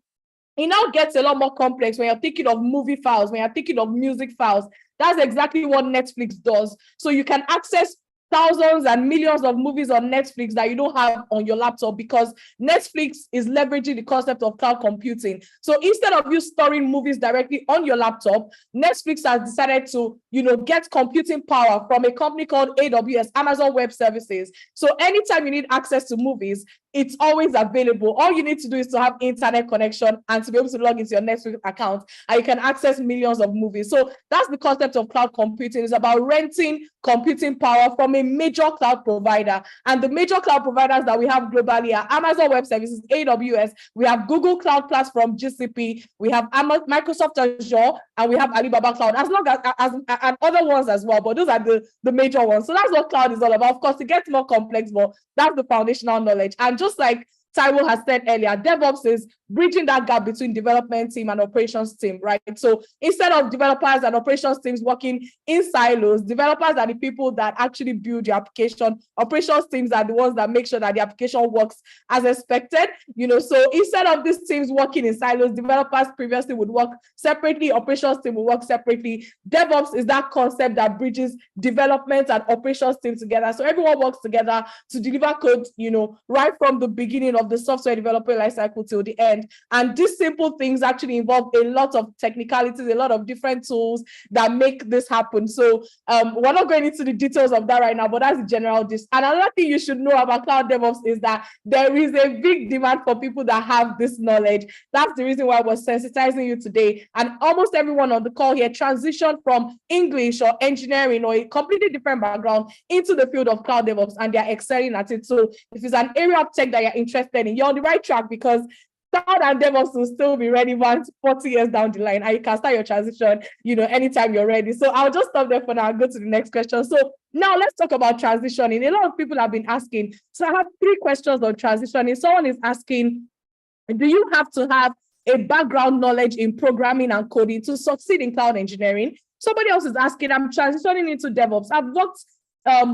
it now gets a lot more complex when you're thinking of movie files, when you're thinking of music files. That's exactly what Netflix does. So you can access thousands and millions of movies on Netflix that you don't have on your laptop because Netflix is leveraging the concept of cloud computing. So instead of you storing movies directly on your laptop, Netflix has decided to, get computing power from a company called AWS, Amazon Web Services. So anytime you need access to movies, it's always available. All you need to do is to have internet connection and to be able to log into your Netflix account, and you can access millions of movies. So that's the concept of cloud computing. It's about renting computing power from a major cloud provider. And the major cloud providers that we have globally are Amazon Web Services, AWS, we have Google Cloud Platform, GCP, we have Microsoft Azure, and we have Alibaba Cloud, as long as and other ones as well. But those are the major ones. So that's what cloud is all about. Of course, it gets more complex, but that's the foundational knowledge. And just like Taiwo has said earlier, DevOps is bridging that gap between development team and operations team, right? So instead of developers and operations teams working in silos, developers are the people that actually build the application. Operations teams are the ones that make sure that the application works as expected. So instead of these teams working in silos, developers previously would work separately, operations team will work separately. DevOps is that concept that bridges development and operations team together. So everyone works together to deliver code, right from the beginning of the software development lifecycle till the end. And these simple things actually involve a lot of technicalities, a lot of different tools that make this happen. So we're not going into the details of that right now, but that's the general gist. And another thing you should know about cloud DevOps is that there is a big demand for people that have this knowledge. That's the reason why we're sensitizing you today. And almost everyone on the call here transitioned from English or engineering or a completely different background into the field of cloud DevOps, and they're excelling at it. So if it's an area of tech that you're interested in, you're on the right track, because cloud and DevOps will still be relevant 40 years down the line, and you can start your transition, anytime you're ready. So I'll just stop there for now and go to the next question. So now let's talk about transitioning. A lot of people have been asking. So I have 3 questions on transitioning. Someone is asking, do you have to have a background knowledge in programming and coding to succeed in cloud engineering? Somebody else is asking, I'm transitioning into DevOps. I've worked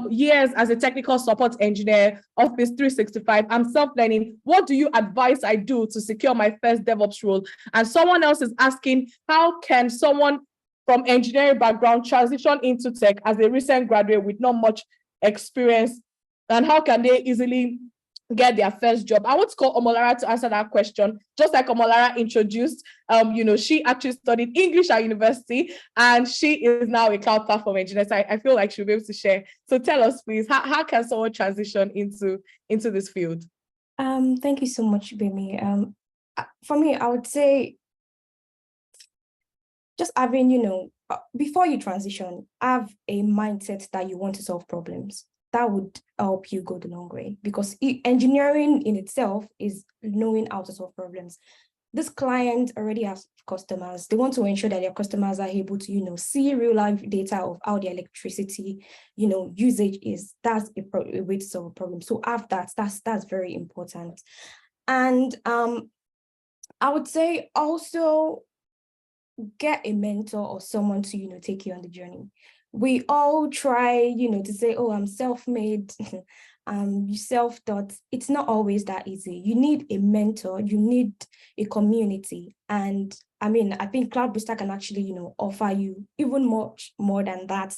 years as a technical support engineer, Office 365. I'm self-learning. What do you advise I do to secure my first DevOps role? And someone else is asking, how can someone from engineering background transition into tech as a recent graduate with not much experience? And how can they easily get their first job? I want to call Omolara to answer that question. Just like Omolara introduced, she actually studied English at university, and she is now a cloud platform engineer. So I feel like she'll be able to share. So tell us, please, how can someone transition into this field? Thank you so much, Bimi. For me, I would say just having, before you transition, have a mindset that you want to solve problems. That would help you go the long way, because engineering in itself is knowing how to solve problems. This client already has customers. They want to ensure that their customers are able to, see real life data of how their electricity, usage is. That's a way to solve a problem. So have that. That's very important. And I would say also get a mentor or someone to, take you on the journey. We all try, to say, oh, I'm self-made, you self-taught. It's not always that easy. You need a mentor, you need a community. And I think Cloud Booster can actually, offer you even much more than that.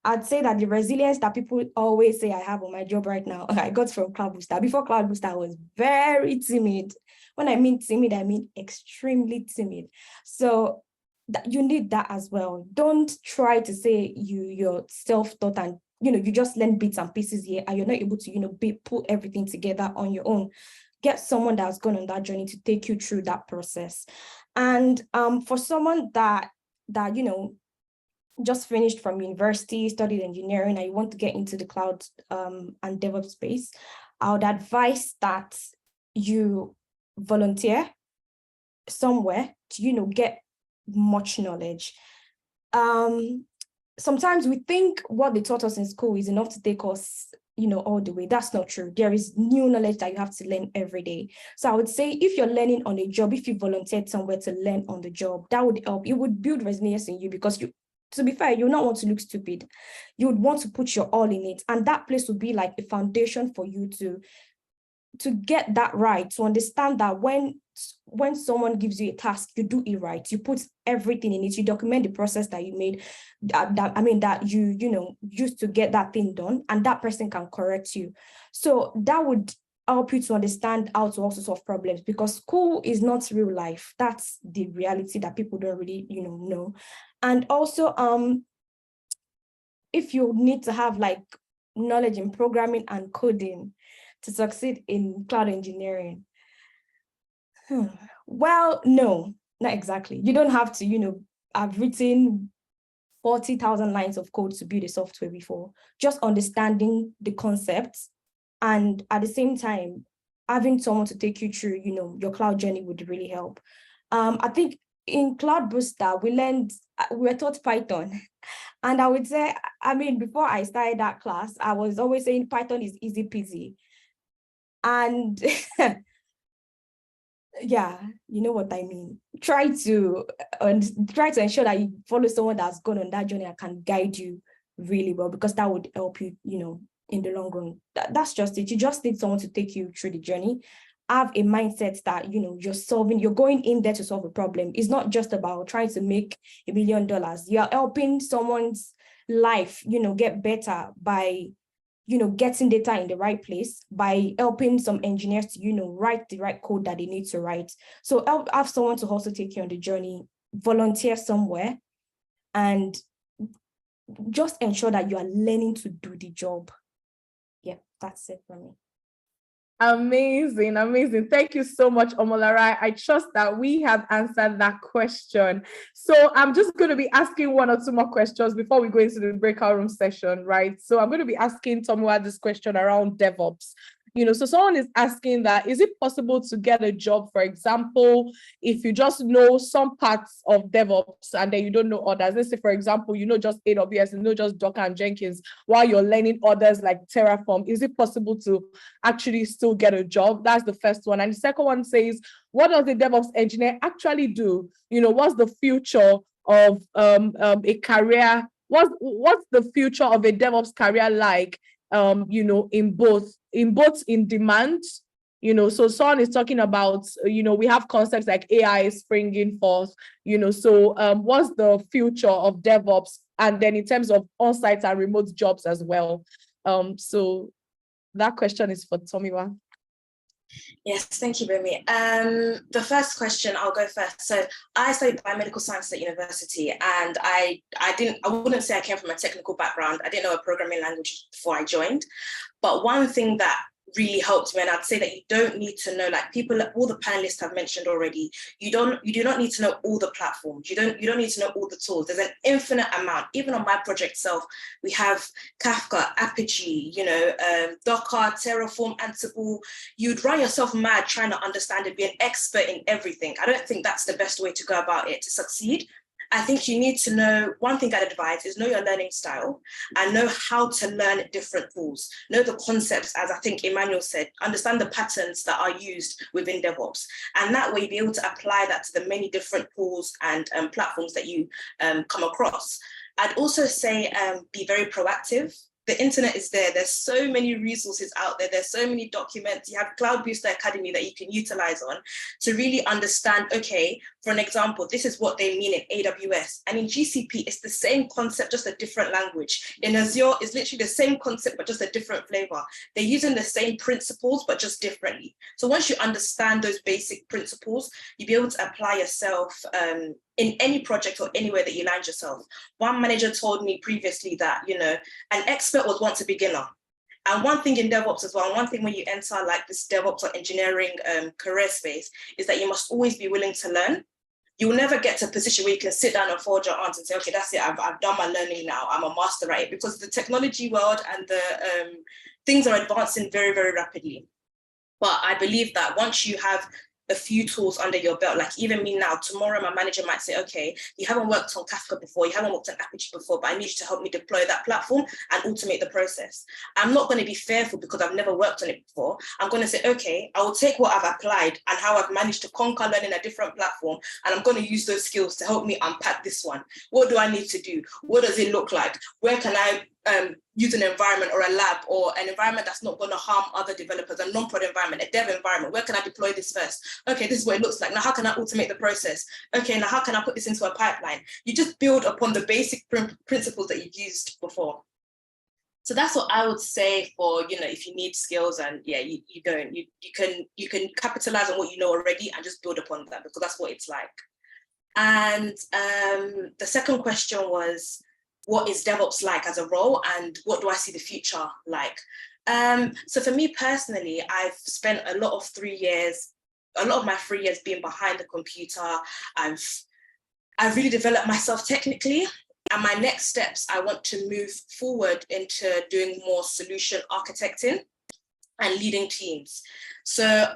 I'd say that the resilience that people always say I have on my job right now, I got from Cloud Booster. Before Cloud Booster, I was very timid. When I mean timid, I mean extremely timid. So that you need that as well. Don't try to say you're self-taught and you just learn bits and pieces here and you're not able to put everything together on your own. Get someone that's gone on that journey to take you through that process. And for someone that just finished from university, studied engineering, and you want to get into the cloud and DevOps space, I would advise that you volunteer somewhere to get much knowledge. Sometimes we think what they taught us in school is enough to take us all the way. That's not true. There is new knowledge that you have to learn every day. So I would say if you're learning on a job, if you volunteered somewhere to learn on the job, that would help. It would build resilience in you, because to be fair, you not want to look stupid. You would want to put your all in it, and that place would be like a foundation for you to get that right, to understand that when someone gives you a task, you do it right. You put everything in it. You document the process that you made, that you used to get that thing done, and that person can correct you. So that would help you to understand how to also solve problems, because school is not real life. That's the reality that people don't really, know. And also, if you need to have like knowledge in programming and coding to succeed in cloud engineering, well, no, not exactly. You don't have to, have written 40,000 lines of code to build a software before. Just understanding the concepts, and at the same time, having someone to take you through, your cloud journey would really help. I think in Cloud Booster, we were taught Python. And I would say, before I started that class, I was always saying Python is easy peasy. And yeah, you know what I mean. Try to ensure that you follow someone that's gone on that journey and can guide you really well, because that would help you, in the long run. That's just it. You just need someone to take you through the journey. Have a mindset that, you're going in there to solve a problem. It's not just about trying to make $1 million. You're helping someone's life, get better by getting data in the right place by helping some engineers to, write the right code that they need to write. So have someone to also take you on the journey, volunteer somewhere, and just ensure that you are learning to do the job. Yeah, that's it for me. Amazing, amazing. Thank you so much, Omolara. I trust that we have answered that question. So I'm just going to be asking one or two more questions before we go into the breakout room session, right? So I'm going to be asking Tomiwa this question around DevOps. So someone is asking that, is it possible to get a job, for example, if you just know some parts of DevOps and then you don't know others? Let's say, for example, just AWS and just Docker and Jenkins while you're learning others like Terraform. Is it possible to actually still get a job? That's the first one. And the second one says, what does a DevOps engineer actually do? What's the future of a career? What's the future of a DevOps career like? In demand, so someone is talking about, we have concepts like AI springing forth, so what's the future of DevOps? And then in terms of on-site and remote jobs as well. So that question is for Tomiwa. Yes, thank you, Bumi. The first question, I'll go first. So I studied biomedical science at university, and I wouldn't say I came from a technical background. I didn't know a programming language before I joined. But one thing that really helped me, and I'd say that you don't need to know, like all the panelists have mentioned already, you do not need to know all the platforms. You don't need to know all the tools. There's an infinite amount. Even on my project itself, we have Kafka, Apigee, Docker, Terraform, Ansible. You'd run yourself mad trying to understand and be an expert in everything. I don't think that's the best way to go about it to succeed. I think you need to know, one thing I'd advise is know your learning style and know how to learn different tools. Know the concepts, as I think Emmanuel said, understand the patterns that are used within DevOps. And that way, be able to apply that to the many different tools and platforms that you come across. I'd also say be very proactive. The internet is there. There's so many resources out there. There's so many documents. You have Cloud Booster Academy that you can utilize on to really understand, okay, for an example, this is what they mean in AWS. And in GCP, it's the same concept, just a different language. In Azure, it's literally the same concept, but just a different flavor. They're using the same principles, but just differently. So once you understand those basic principles, you'll be able to apply yourself in any project or anywhere that you land yourself. One manager told me previously that, an expert was once a beginner. And one thing in DevOps as well, one thing when you enter like this DevOps or engineering career space is that you must always be willing to learn. You will never get to a position where you can sit down and fold your arms and say, okay, that's it, I've done my learning now, I'm a master at it, because the technology world and the things are advancing very, very rapidly. But I believe that once you have a few tools under your belt, like even me now, tomorrow my manager might say, okay, you haven't worked on Kafka before, you haven't worked on Apigee before, but I need you to help me deploy that platform and automate the process. I'm not going to be fearful because I've never worked on it before. I'm going to say, okay, I will take what I've applied and how I've managed to conquer learning a different platform, and I'm going to use those skills to help me unpack this one. What do I need to do? What does it look like? Where can I use an environment or a lab or an environment that's not going to harm other developers, a non-prod environment, a dev environment? Where can I deploy this first? Okay, this is what it looks like. Now, how can I automate the process? Okay, now how can I put this into a pipeline? You just build upon the basic principles that you've used before. So that's what I would say for, if you need skills and you can capitalize on what you know already and just build upon that, because that's what it's like. And the second question was, what is DevOps like as a role, and what do I see the future like? So for me personally, I've spent a lot of my 3 years being behind the computer. I've really developed myself technically, and my next steps, I want to move forward into doing more solution architecting and leading teams. So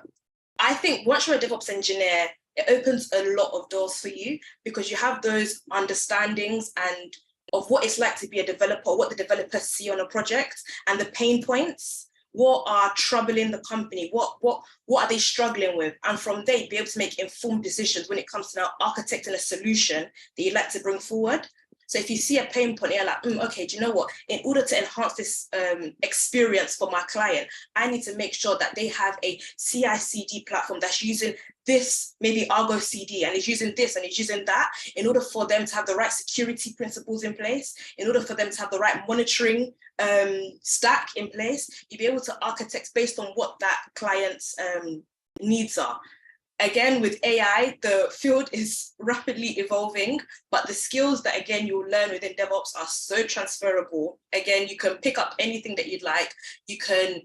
I think once you're a DevOps engineer, it opens a lot of doors for you, because you have those understandings and of what it's like to be a developer, what the developers see on a project, and the pain points, what are troubling the company, what are they struggling with? And from there, be able to make informed decisions when it comes to now architecting a solution that you'd like to bring forward. So if you see a pain point, you're like, okay, do you know what? In order to enhance this experience for my client, I need to make sure that they have a CI/CD platform that's using this, maybe Argo CD, and it's using this and it's using that, in order for them to have the right security principles in place, in order for them to have the right monitoring stack in place. You'll be able to architect based on what that client's needs are. Again, with AI, the field is rapidly evolving, but the skills that, again, you'll learn within DevOps are so transferable. Again, you can pick up anything that you'd like. You can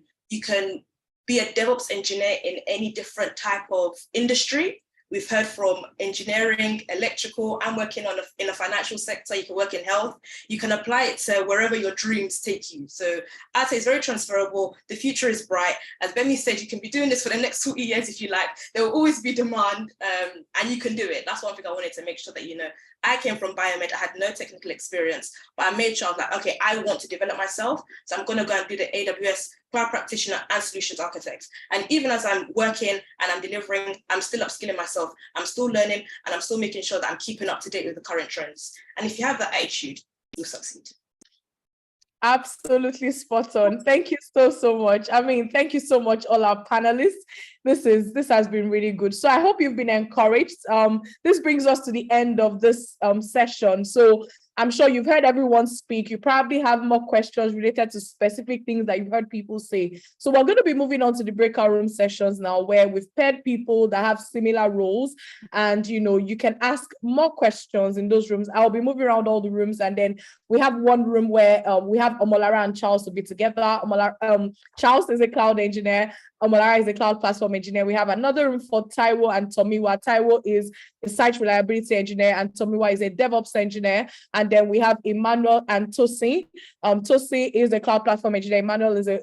be a DevOps engineer in any different type of industry. We've heard from engineering, electrical. I'm working in a financial sector. You can work in health. You can apply it to wherever your dreams take you. So I'd say it's very transferable. The future is bright. As Bemi said, you can be doing this for the next 20 years if you like. There will always be demand, and you can do it. That's one thing I wanted to make sure that you know. I came from biomed. I had no technical experience, but I made sure I was like, okay, I want to develop myself. So I'm going to go and do the AWS cloud practitioner and solutions architect. And even as I'm working and I'm delivering, I'm still upskilling myself. I'm still learning, and I'm still making sure that I'm keeping up to date with the current trends. And if you have that attitude, you'll succeed. Absolutely spot on. Thank you so much. I mean, thank you so much, all our panelists. This has been really good. So I hope you've been encouraged. This brings us to the end of this session. So I'm sure you've heard everyone speak. You probably have more questions related to specific things that you've heard people say. So we're going to be moving on to the breakout room sessions now, where we've paired people that have similar roles, and you can ask more questions in those rooms. I'll be moving around all the rooms, and then we have one room where we have Omolara and Charles to be together. Charles is a cloud engineer. Omolara is a cloud platform engineer. We have another room for Taiwo and Tomiwa. Taiwo is a site reliability engineer, and Tomiwa is a DevOps engineer. And then we have Emmanuel and Tosi. Tosi is a cloud platform engineer. Emmanuel is a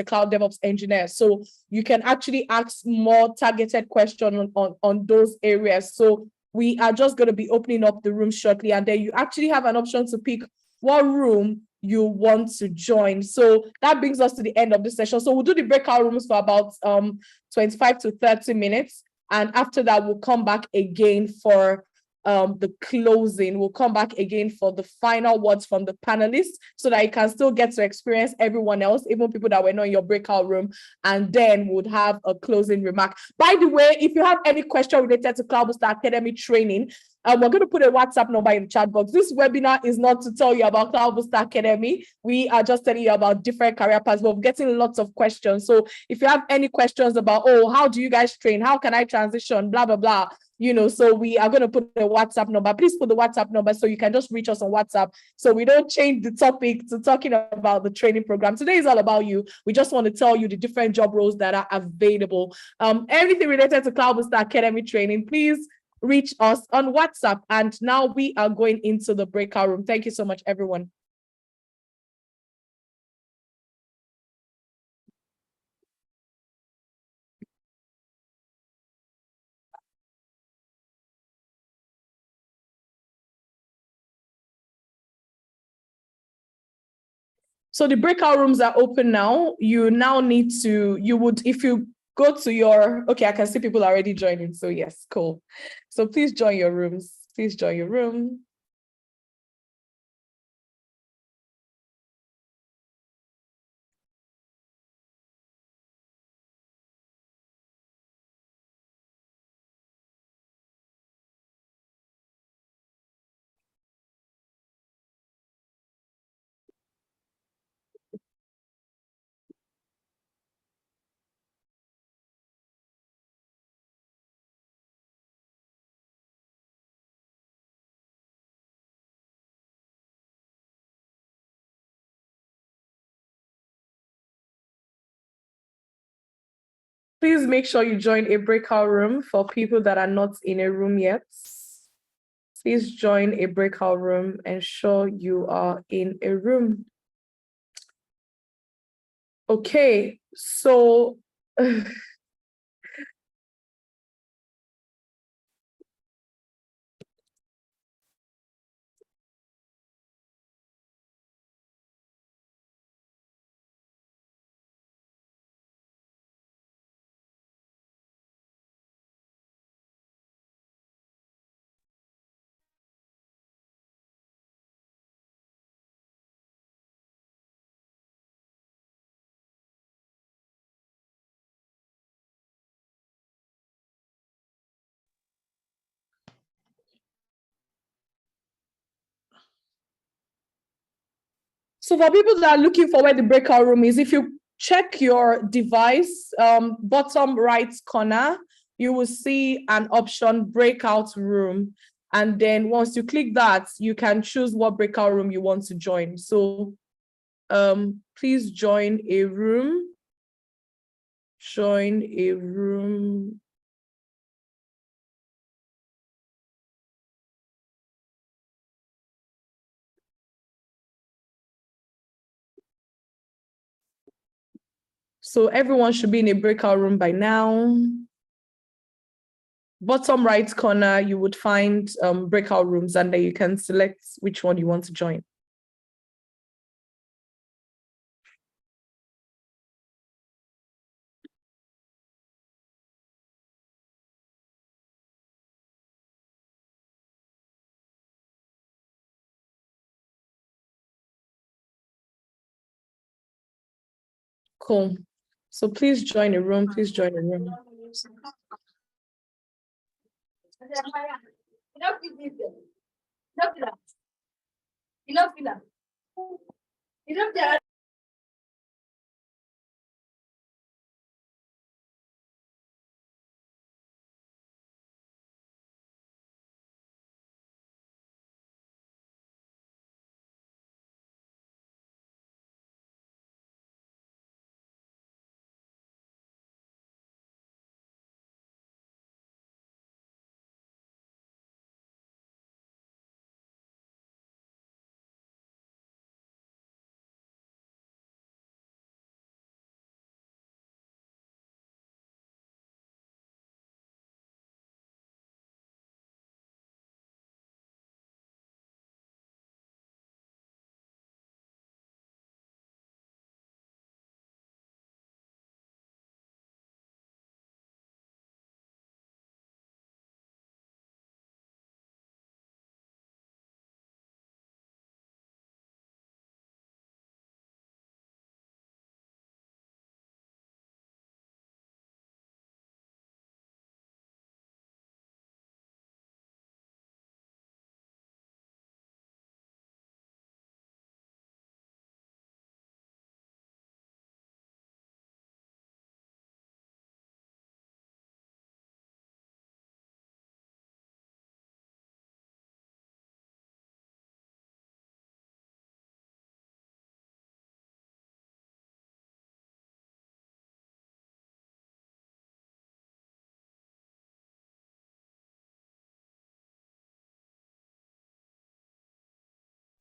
cloud DevOps engineer. So you can actually ask more targeted questions on those areas. So we are just going to be opening up the room shortly, and then you actually have an option to pick what room you want to join. So that brings us to the end of the session. So we'll do the breakout rooms for about 25 to 30 minutes. And after that, we'll come back again for the closing. We'll come back again for the final words from the panelists, so that you can still get to experience everyone else, even people that were not in your breakout room, and then we'll have a closing remark. By the way, if you have any question related to Cloud Booster Academy training, we're going to put a WhatsApp number in the chat box. This webinar is not to tell you about Cloud Booster Academy. We are just telling you about different career paths, but we're getting lots of questions. So if you have any questions about, how do you guys train? How can I transition? Blah, blah, blah. So we are going to put a WhatsApp number. Please put the WhatsApp number so you can just reach us on WhatsApp, so we don't change the topic to talking about the training program. Today is all about you. We just want to tell you the different job roles that are available. Everything related to Cloud Booster Academy training, please reach us on WhatsApp. And now we are going into the breakout room. Thank you so much, everyone. So the breakout rooms are open now. You now need to, if you go to your, okay, I can see people already joining. So yes, cool. So please join your rooms. Please join your room. Please make sure you join a breakout room for people that are not in a room yet. Please join a breakout room. Ensure you are in a room. Okay, so So for people that are looking for where the breakout room is, if you check your device, bottom right corner, you will see an option breakout room. And then once you click that, you can choose what breakout room you want to join. So please join a room. Join a room. So everyone should be in a breakout room by now. Bottom right corner, you would find breakout rooms, and then you can select which one you want to join. Cool. So please join a room. Please join a room.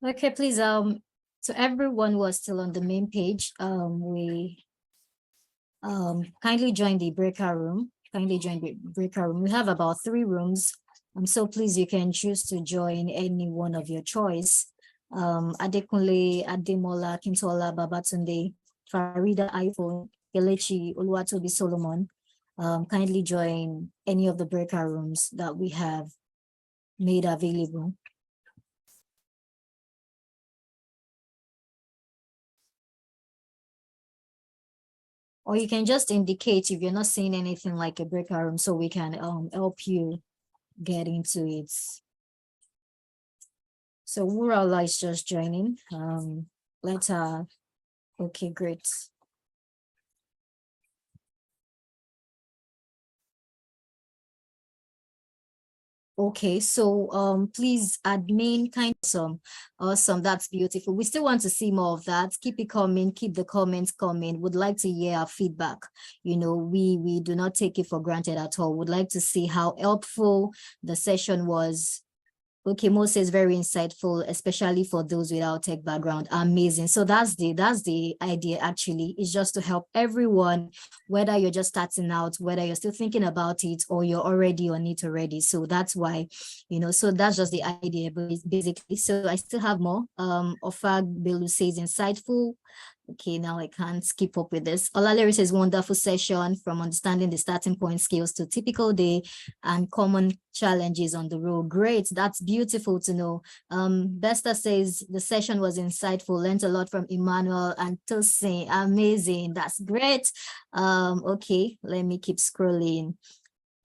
Okay, please, so everyone who was still on the main page, we kindly join the breakout room. Kindly join the breakout room. We have about 3 rooms. So please, you can choose to join any one of your choice. Adekunle, Ademola, Kintola, Babatunde, Farida, iPhone, Kelechi, Oluwatobi, Solomon. Kindly join any of the breakout rooms that we have made available. Or you can just indicate if you're not seeing anything like a breakout room, so we can help you get into it. So Wurala is just joining. Okay, great. Okay, so please, admin, awesome, that's beautiful. We still want to see more of that. Keep it coming, keep the comments coming. Would like to hear our feedback. You know, we do not take it for granted at all. Would like to see how helpful the session was. Okay, Mo says very insightful, especially for those without tech background. Amazing. So that's the idea actually, is just to help everyone, whether you're just starting out, whether you're still thinking about it, or you're already on it already. So that's why, you know, so that's just the idea, basically. So I still have more. Ofag Belu says insightful. Okay, now I can't keep up with this. Olalere says wonderful session, from understanding the starting point skills to typical day and common challenges on the road. Great, that's beautiful to know. Besta says the session was insightful, learned a lot from Emmanuel and Tosin. Amazing, that's great. Okay, let me keep scrolling.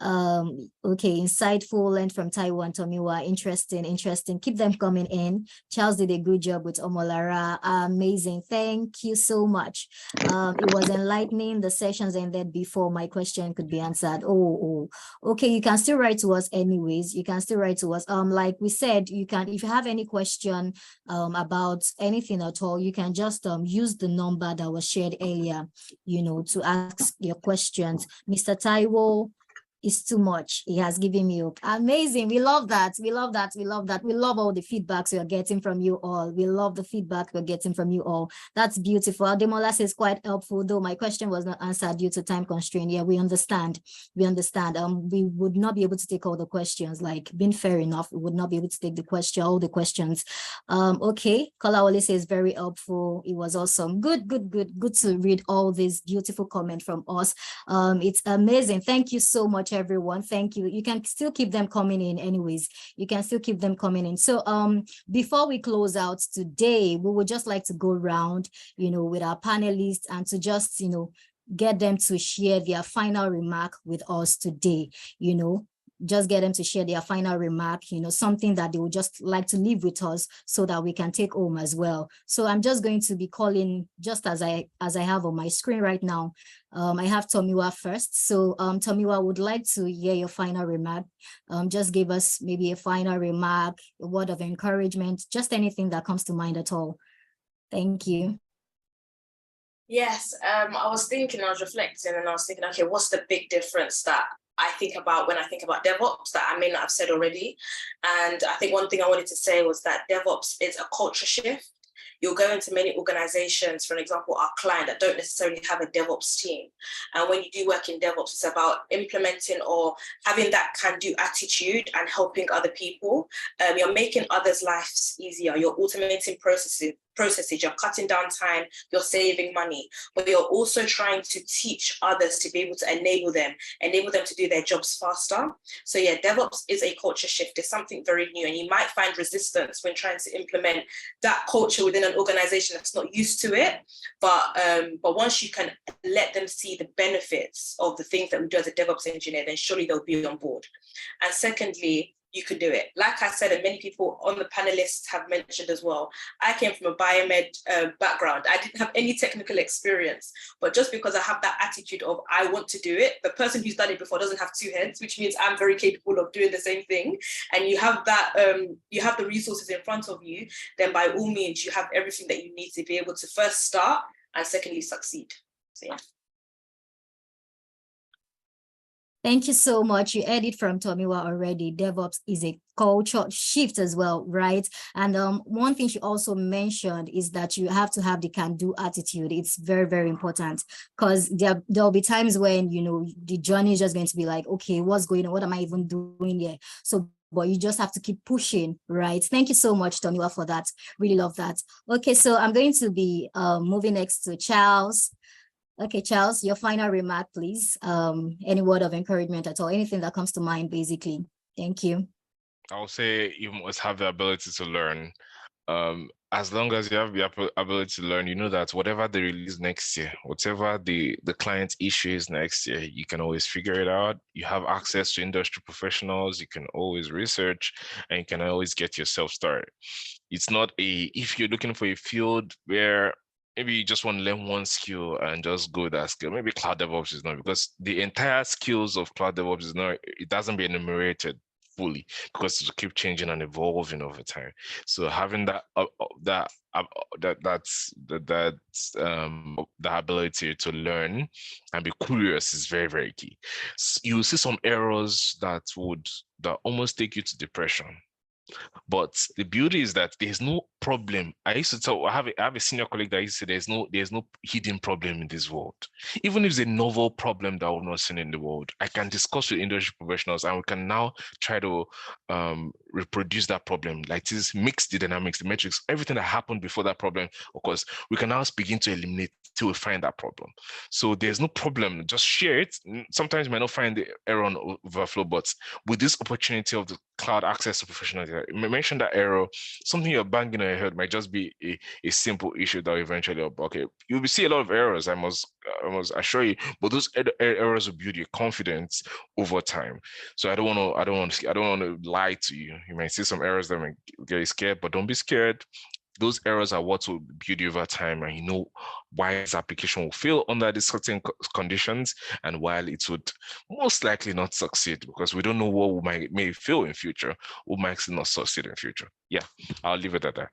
Okay, insightful, learned from Taiwan, Tomiwa, interesting. Keep them coming in. Charles did a good job with Omolara. Amazing. Thank you so much. It was enlightening. The sessions ended before my question could be answered. Oh, okay. You can still write to us anyways. You can still write to us. Like we said, you can, if you have any question about anything at all, you can just use the number that was shared earlier, to ask your questions. Mr. Taiwo, is too much. He has given me hope. Amazing. We love that. We love all the feedbacks we are getting from you all. We love the feedback we're getting from you all. That's beautiful. Ademola says quite helpful, though my question was not answered due to time constraint. Yeah, we understand. We would not be able to take all the questions, like being fair enough. We would not be able to take all the questions. Okay. Kolawole says very helpful. It was awesome. Good to read all these beautiful comments from us. It's amazing. Thank you so much, everyone. Thank you. You can still keep them coming in anyways. You can still keep them coming in. So before we close out today, we would just like to go around, with our panelists and to just, get them to share their final remark with us today, just get them to share their final remark, something that they would just like to leave with us so that we can take home as well. So I'm just going to be calling, just as I have on my screen right now. I have Tomiwa first. So Tomiwa, would like to hear your final remark. Just give us maybe a final remark, a word of encouragement, just anything that comes to mind at all. Thank you. Yes, I was reflecting and I was thinking, okay, what's the big difference that I think about when I think about DevOps that I may not have said already? And I think one thing I wanted to say was that DevOps is a culture shift. You'll go into many organizations, for example, our client, that don't necessarily have a DevOps team. And when you do work in DevOps, it's about implementing or having that can-do attitude and helping other people. You're making others' lives easier. You're automating processes, you're cutting down time, you're saving money, but you're also trying to teach others to be able to enable them to do their jobs faster. So yeah, DevOps is a culture shift. It's something very new, and you might find resistance when trying to implement that culture within an organization that's not used to it. But once you can let them see the benefits of the things that we do as a DevOps engineer, then surely they'll be on board. And secondly, you could do it. Like I said, and many people on the panelists have mentioned as well, I came from a biomed background. I didn't have any technical experience, but just because I have that attitude of I want to do it, the person who's done it before doesn't have two heads, which means I'm very capable of doing the same thing. And you have that, you have the resources in front of you, then by all means, you have everything that you need to be able to first start and secondly succeed. So yeah. Thank you so much. You heard it from Tomiwa already. DevOps is a culture shift as well, right? And one thing she also mentioned is that you have to have the can-do attitude. It's very, very important, because there'll be times when, the journey is just going to be like, okay, what's going on? What am I even doing here? So, but you just have to keep pushing, right? Thank you so much, Tomiwa, for that. Really love that. Okay, so I'm going to be moving next to Charles. Okay, Charles, your final remark, please. Any word of encouragement at all, anything that comes to mind, basically. Thank you. I'll say you must have the ability to learn. As long as you have the ability to learn, you know that whatever they release next year, whatever the client's issue is next year, you can always figure it out. You have access to industry professionals, you can always research, and you can always get yourself started. It's not if you're looking for a field where maybe you just want to learn one skill and just go with that skill. Maybe cloud DevOps is not, because the entire skills of cloud DevOps is not, it doesn't be enumerated fully, because it keep changing and evolving over time. So having the ability to learn and be curious is very, very key. You'll see some errors that almost take you to depression. But the beauty is that there's no problem. I have a senior colleague that used to say there's no hidden problem in this world. Even if it's a novel problem that we've not seen in the world, I can discuss with industry professionals and we can now try to reproduce that problem. Like this, mix the dynamics, the metrics, everything that happened before that problem. Of course, we can now begin to eliminate till we find that problem. So there's no problem. Just share it. Sometimes you might not find the error on overflow, but with this opportunity of the cloud access to professionals, that. You mentioned that error, something you're banging on your head might just be a simple issue that will eventually okay. You'll see a lot of errors, I must assure you, but those errors will build your confidence over time. So I don't want to lie to you. You might see some errors that might get you scared, but don't be scared. Those errors are what will build you over time, and you know why this application will fail under these certain conditions, and while it would most likely not succeed, because we don't know what may fail in future, what might not succeed in future. Yeah, I'll leave it at that.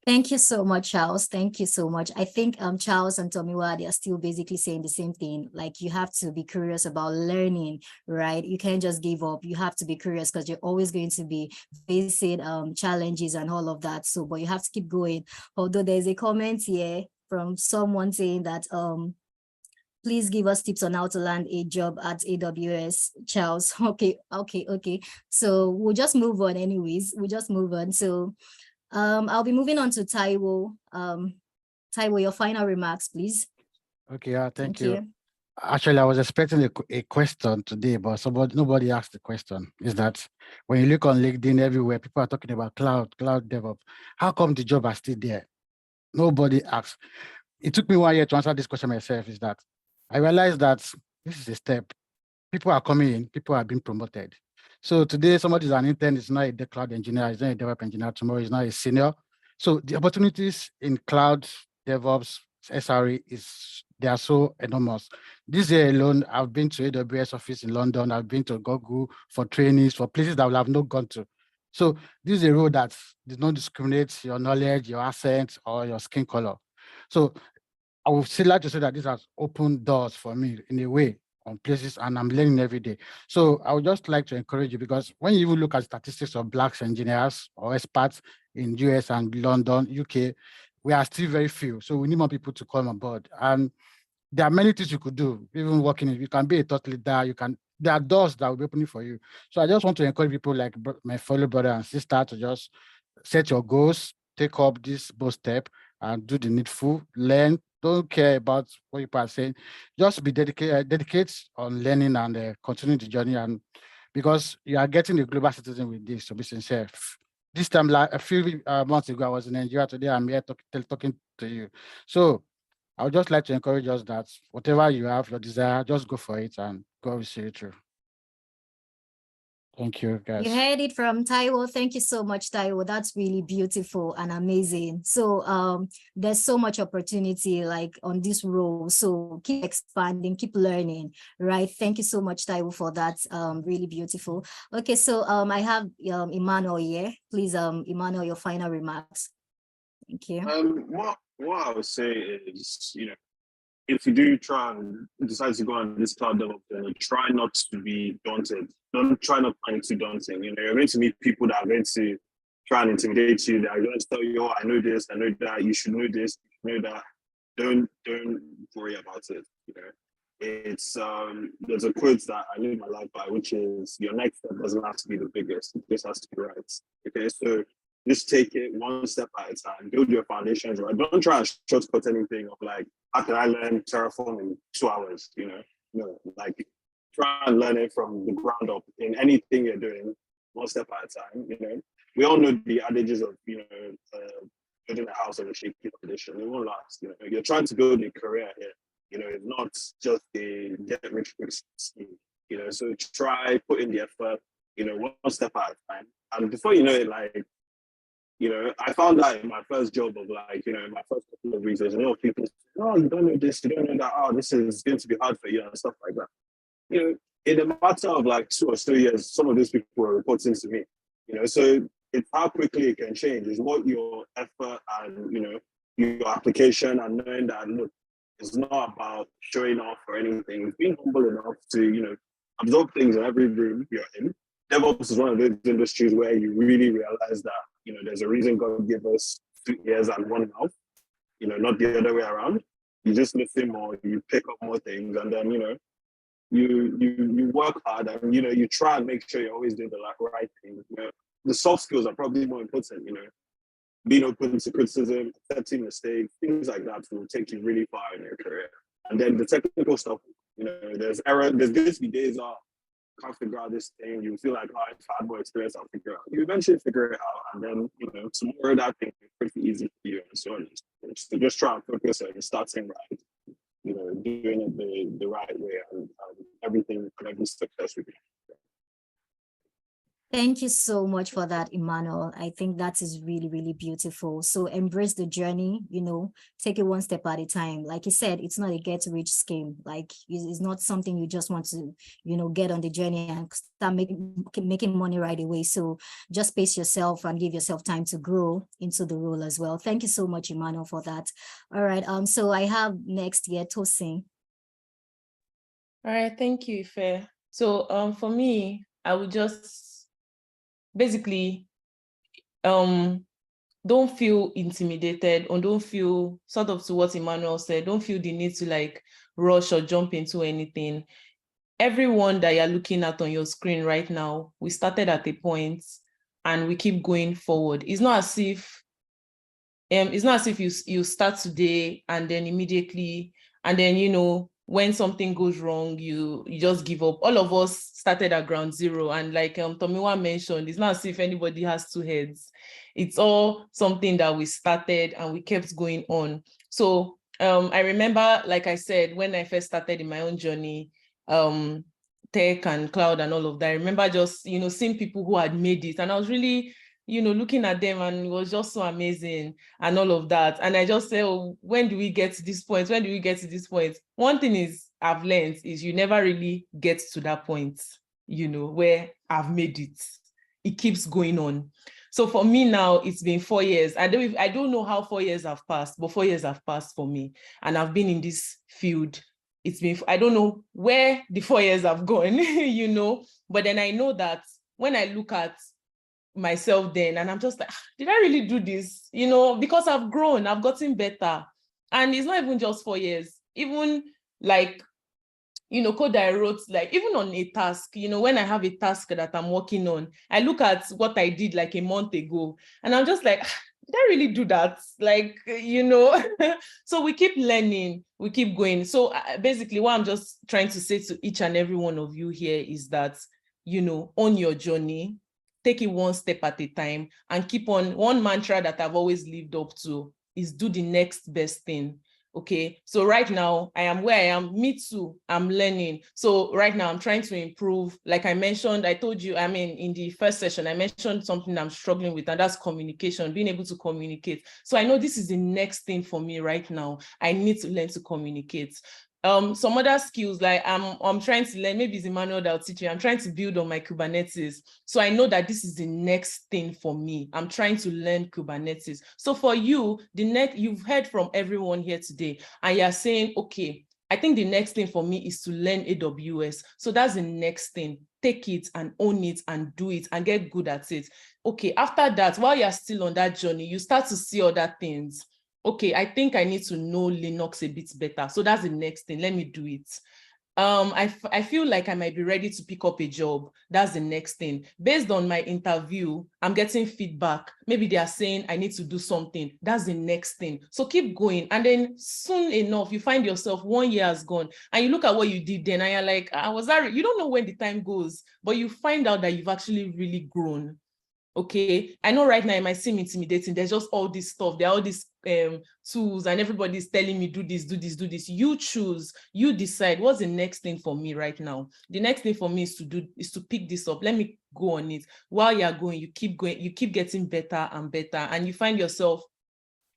Thank you so much, Charles. Thank you so much. I think Charles and Tomiwa, they are still basically saying the same thing. Like, you have to be curious about learning, right? You can't just give up. You have to be curious, because you're always going to be facing challenges and all of that. So, but you have to keep going. Although there's a comment here from someone saying that please give us tips on how to land a job at AWS, Charles. Okay. So we'll just move on anyways. We'll just move on. So I'll be moving on to Taiwo. Taiwo, your final remarks, please. Okay, thank you. Actually, I was expecting a question today, but nobody asked the question. Is that when you look on LinkedIn everywhere, people are talking about cloud DevOps. How come the job are still there? Nobody asks. It took me 1 year to answer this question myself. Is that I realized that this is a step. People are coming in, people are being promoted. So today, somebody is an intern, is not a cloud engineer, is not a DevOps engineer. Tomorrow is not a senior. So the opportunities in cloud, DevOps, SRE they are so enormous. This year alone, I've been to AWS office in London. I've been to Google for trainings, for places that I will have not gone to. So this is a role that does not discriminate your knowledge, your accent, or your skin color. So I would still like to say that this has opened doors for me in a way on places, and I'm learning every day. So I would just like to encourage you, because when you even look at statistics of Black engineers or experts in US and London, UK, we are still very few. So we need more people to come on board. And there are many things you could do, even working. You can be a thought leader. There are doors that will be opening for you. So I just want to encourage people like my fellow brother and sister to just set your goals, take up this bold step, and do the needful, learn. Don't care about what people are saying. Just be dedicated on learning and continue the journey. And because you are getting a global citizen with this, to be sincere. This time, like a few months ago, I was in Nigeria. Today, I'm here talking to you. So I would just like to encourage us that whatever you have, your desire, just go for it, and God will see you through. Thank you, guys. You heard it from Taiwo. Thank you so much, Taiwo. That's really beautiful and amazing. So there's so much opportunity like on this role. So keep expanding, keep learning, right? Thank you so much, Taiwo, for that. Really beautiful. Okay, so I have Emmanuel here. Please, Emmanuel, your final remarks. Thank you. What I would say is, if you do try and decide to go on this cloud development, try not to be daunted. Don't try not to find it too daunting. You're going to meet people that are going to try and intimidate you. That are going to tell you, "Oh, I know this, I know that. You should know this, you know that." Don't worry about it. It's there's a quote that I live my life by, which is, "Your next step doesn't have to be the biggest; it just has to be right." Okay, so just take it one step at a time. Build your foundations right. Don't try and shortcut anything of like, how can I learn Terraform in 2 hours? No, like try and learn it from the ground up in anything you're doing, one step at a time. We all know the adages of building a house on a shaky foundation. It won't last. You're trying to build a career here. It's not just a get rich quick scheme. So try, put in the effort. One step at a time. And before you know it, like, I found out in my first job of like, my first couple of weeks, there's a lot of people, "Oh, you don't know this, you don't know that. Oh, this is going to be hard for you," and stuff like that. In a matter of like 2 or 3 years, some of these people were reporting to me. So it's how quickly it can change. Is what your effort and your application and knowing that, look, it's not about showing off or anything. It's being humble enough to absorb things in every room you're in. DevOps is one of those industries where you really realize that there's a reason God gave us 2 ears and 1 mouth, not the other way around. You just listen more, you pick up more things, and then you work hard, and you try and make sure you're always doing the right thing. The soft skills are probably more important. Being open to criticism, accepting mistakes, things like that will take you really far in your career. And then the technical stuff, there's error. There's going to be days off. can't figure out this thing. You feel like, oh, if I had more experience, I'll figure it out. You eventually figure it out, and then tomorrow that thing is pretty easy for you, and so on. So just try and focus on starting right, doing it the right way, and everything, and every success will be. Thank you so much for that, Emmanuel. I think that is really, really beautiful. So embrace the journey, take it one step at a time. Like you said, it's not a get-rich scheme. Like it's not something you just want to, get on the journey and start making money right away. So just pace yourself and give yourself time to grow into the role as well. Thank you so much, Emmanuel, for that. All right. So I have next here, Tosin. All right, thank you, Ife. So for me, I would just basically don't feel intimidated, or don't feel, sort of to what Emmanuel said, don't feel the need to like rush or jump into anything. Everyone that you're looking at on your screen right now, we started at a point and we keep going forward. It's not as if you start today and then immediately, and then when something goes wrong, you just give up. All of us started at ground zero, and like Tomiwa mentioned, it's not as if anybody has two heads. It's all something that we started and we kept going on. So I remember, like I said, when I first started in my own journey, tech and cloud and all of that, I remember just seeing people who had made it, and I was really looking at them, and it was just so amazing and all of that. And I just say, oh, when do we get to this point? When do we get to this point? One thing is I've learned is you never really get to that point, where I've made it. It keeps going on. So for me now, it's been 4 years. I don't know how 4 years have passed, but 4 years have passed for me. And I've been in this field. I don't know where the 4 years have gone, but then I know that when I look at myself then, and I'm just like, did I really do this? Because I've grown, I've gotten better. And it's not even just 4 years, even like, code I wrote, like even on a task, when I have a task that I'm working on, I look at what I did like a month ago, and I'm just like, did I really do that? Like, so we keep learning, we keep going. So basically what I'm just trying to say to each and every one of you here is that, on your journey, take it one step at a time, and keep on. One mantra that I've always lived up to is do the next best thing. Okay, so right now I am where I am. Me too, I'm learning. So right now I'm trying to improve. Like I mentioned, I told you, in the first session, I mentioned something I'm struggling with, and that's communication, being able to communicate. So I know this is the next thing for me right now. I need to learn to communicate. Some other skills, like I'm trying to learn, maybe it's Emmanuel that'll teach you. I'm trying to build on my Kubernetes. So I know that this is the next thing for me. I'm trying to learn Kubernetes. So for you, you've heard from everyone here today, and you're saying, okay, I think the next thing for me is to learn AWS. So that's the next thing. Take it and own it and do it and get good at it. Okay, after that, while you're still on that journey, you start to see other things. Okay, I think I need to know Linux a bit better. So that's the next thing. Let me do it. I feel like I might be ready to pick up a job. That's the next thing. Based on my interview, I'm getting feedback. Maybe they are saying I need to do something. That's the next thing. So keep going. And then soon enough, you find yourself 1 year has gone, and you look at what you did then, and you're like, you don't know when the time goes, but you find out that you've actually really grown. Okay, I know right now it might seem intimidating. There's just all this stuff. There are all these tools, and everybody's telling me, do this, do this, do this. You choose, you decide what's the next thing for me right now. The next thing for me is to pick this up. Let me go on it. While you're going, you keep getting better and better, and you find yourself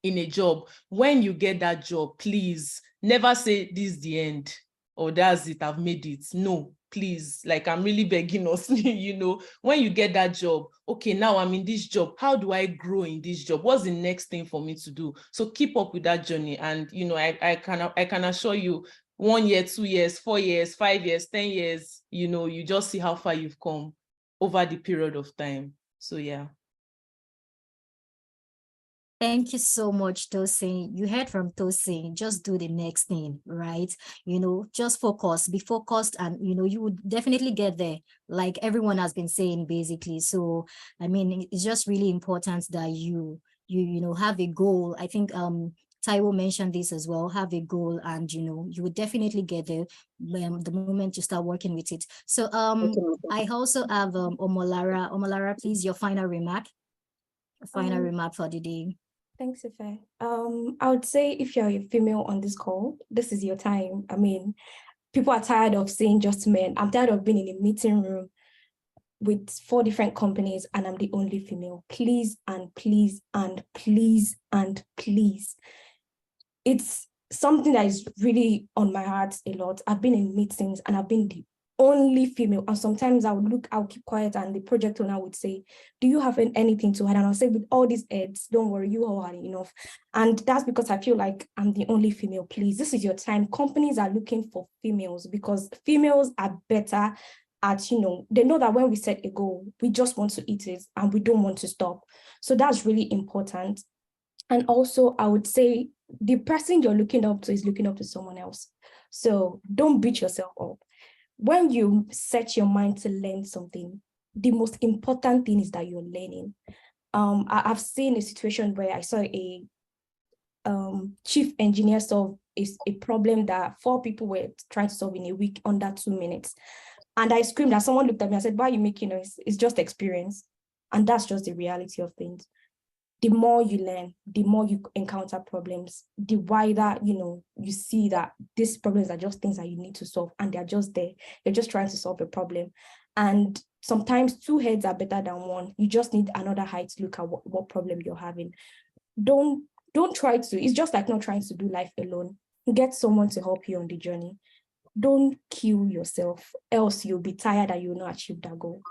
in a job. When you get that job, please never say this is the end, or that's it, I've made it. No, please, like I'm really begging us, when you get that job, okay, now I'm in this job. How do I grow in this job? What's the next thing for me to do? So keep up with that journey. And, I can assure you, 1 year, 2 years, 4 years, 5 years, 10 years, you just see how far you've come over the period of time. So, yeah. Thank you so much, Tosin. You heard from Tosin, just do the next thing, right? Just focus, be focused, and, you would definitely get there, like everyone has been saying, basically. So, it's just really important that you have a goal. I think Taiwo mentioned this as well, have a goal, and you would definitely get there the moment you start working with it. So I also have Omolara. Omolara, please, your final remark. Final remark for the day. Thanks, Ife. I would say if you're a female on this call, this is your time. I mean, people are tired of seeing just men. I'm tired of being in a meeting room with 4 different companies and I'm the only female. Please and please and please and please. It's something that is really on my heart a lot. I've been in meetings and I've been the only female. And sometimes I'll keep quiet and the project owner would say, do you have anything to add? And I'll say, with all these heads, don't worry, you all are enough. And that's because I feel like I'm the only female. Please, this is your time. Companies are looking for females because females are better at, they know that when we set a goal, we just want to eat it and we don't want to stop. So that's really important. And also, I would say the person you're looking up to is looking up to someone else. So don't beat yourself up. When you set your mind to learn something, the most important thing is that you're learning. I've seen a situation where I saw a chief engineer solve a problem that 4 people were trying to solve in a week under 2 minutes. And I screamed and someone looked at me and said, why are you making noise? It's just experience. And that's just the reality of things. The more you learn, the more you encounter problems, the wider, you see that these problems are just things that you need to solve and they're just there. You're just trying to solve a problem. And sometimes 2 heads are better than 1. You just need another eye to look at what problem you're having. Don't try to, it's just like not trying to do life alone. Get someone to help you on the journey. Don't kill yourself, else you'll be tired and you'll not achieve that goal.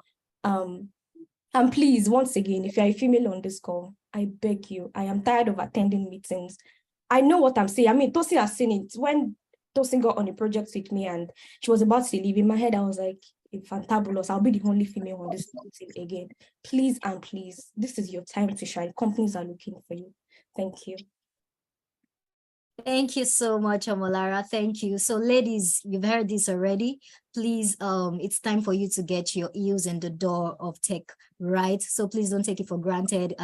And please, once again, if you're a female on this call, I beg you, I am tired of attending meetings. I know what I'm saying. I mean, Tosin has seen it. When Tosin got on the project with me and she was about to leave, in my head, I was like, fantabulous, I'll be the only female on this meeting again. Please and please, this is your time to shine. Companies are looking for you. Thank you. Thank you so much, Omolara. Thank you. So ladies, you've heard this already. Please, it's time for you to get your ears in the door of tech, right? So please don't take it for granted.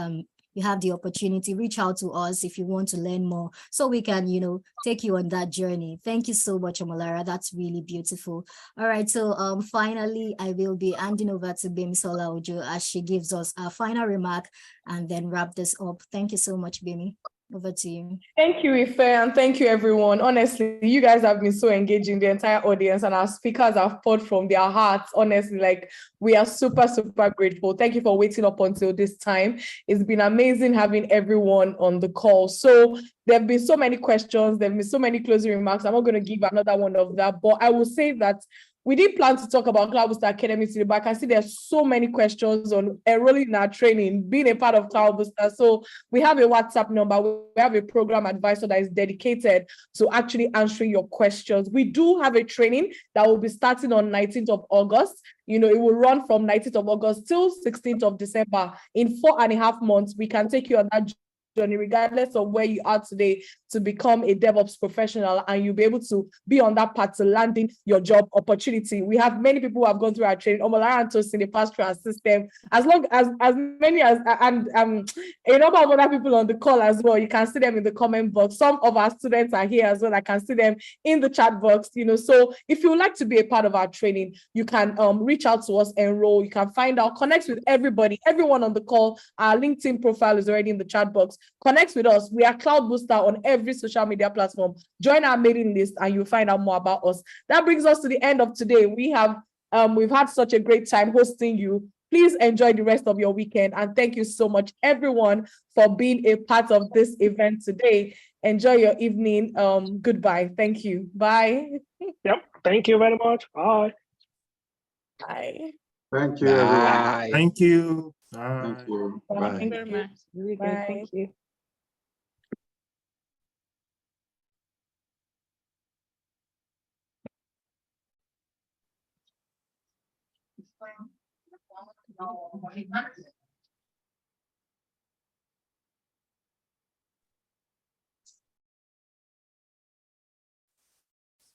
You have the opportunity, reach out to us if you want to learn more so we can, take you on that journey. Thank you so much, Omolara. That's really beautiful. All right. So finally, I will be handing over to Bimisola Ojo as she gives us a final remark and then wrap this up. Thank you so much, Bimi. Over to you. Thank you, Ife, and thank you, everyone. Honestly, you guys have been so engaging, the entire audience, and our speakers have poured from their hearts. Honestly, like, we are super, super grateful. Thank you for waiting up until this time. It's been amazing having everyone on the call. So there have been so many questions. There have been so many closing remarks. I'm not going to give another one of that, but I will say that we did plan to talk about Cloud Booster Academy today, but I can see there's so many questions on enrolling in our training, being a part of Cloud Booster. So we have a WhatsApp number. We have a program advisor that is dedicated to actually answering your questions. We do have a training that will be starting on 19th of August. It will run from 19th of August till 16th of December. In 4.5 months, we can take you on that journey, regardless of where you are today, to become a DevOps professional, and you'll be able to be on that path to landing your job opportunity. We have many people who have gone through our training. Omolara and Tosin, they passed through our system. As many as, and a number of other people on the call as well. You can see them in the comment box. Some of our students are here as well. I can see them in the chat box. So if you would like to be a part of our training, you can reach out to us, enroll. You can find out, connect with everybody, everyone on the call. Our LinkedIn profile is already in the chat box. Connect with us. We are Cloud Booster on every social media platform. Join our mailing list and you'll find out more about us. That brings us to the end of today. We've had such a great time hosting you. Please enjoy the rest of your weekend. And thank you so much, everyone, for being a part of this event today. Enjoy your evening. Goodbye. Thank you. Bye. Yep. Thank you very much. Bye. Bye. Thank you, everyone. Thank you. Thank you. Bye. Bye. Thank Very you. much. Really good. Bye. Thank you.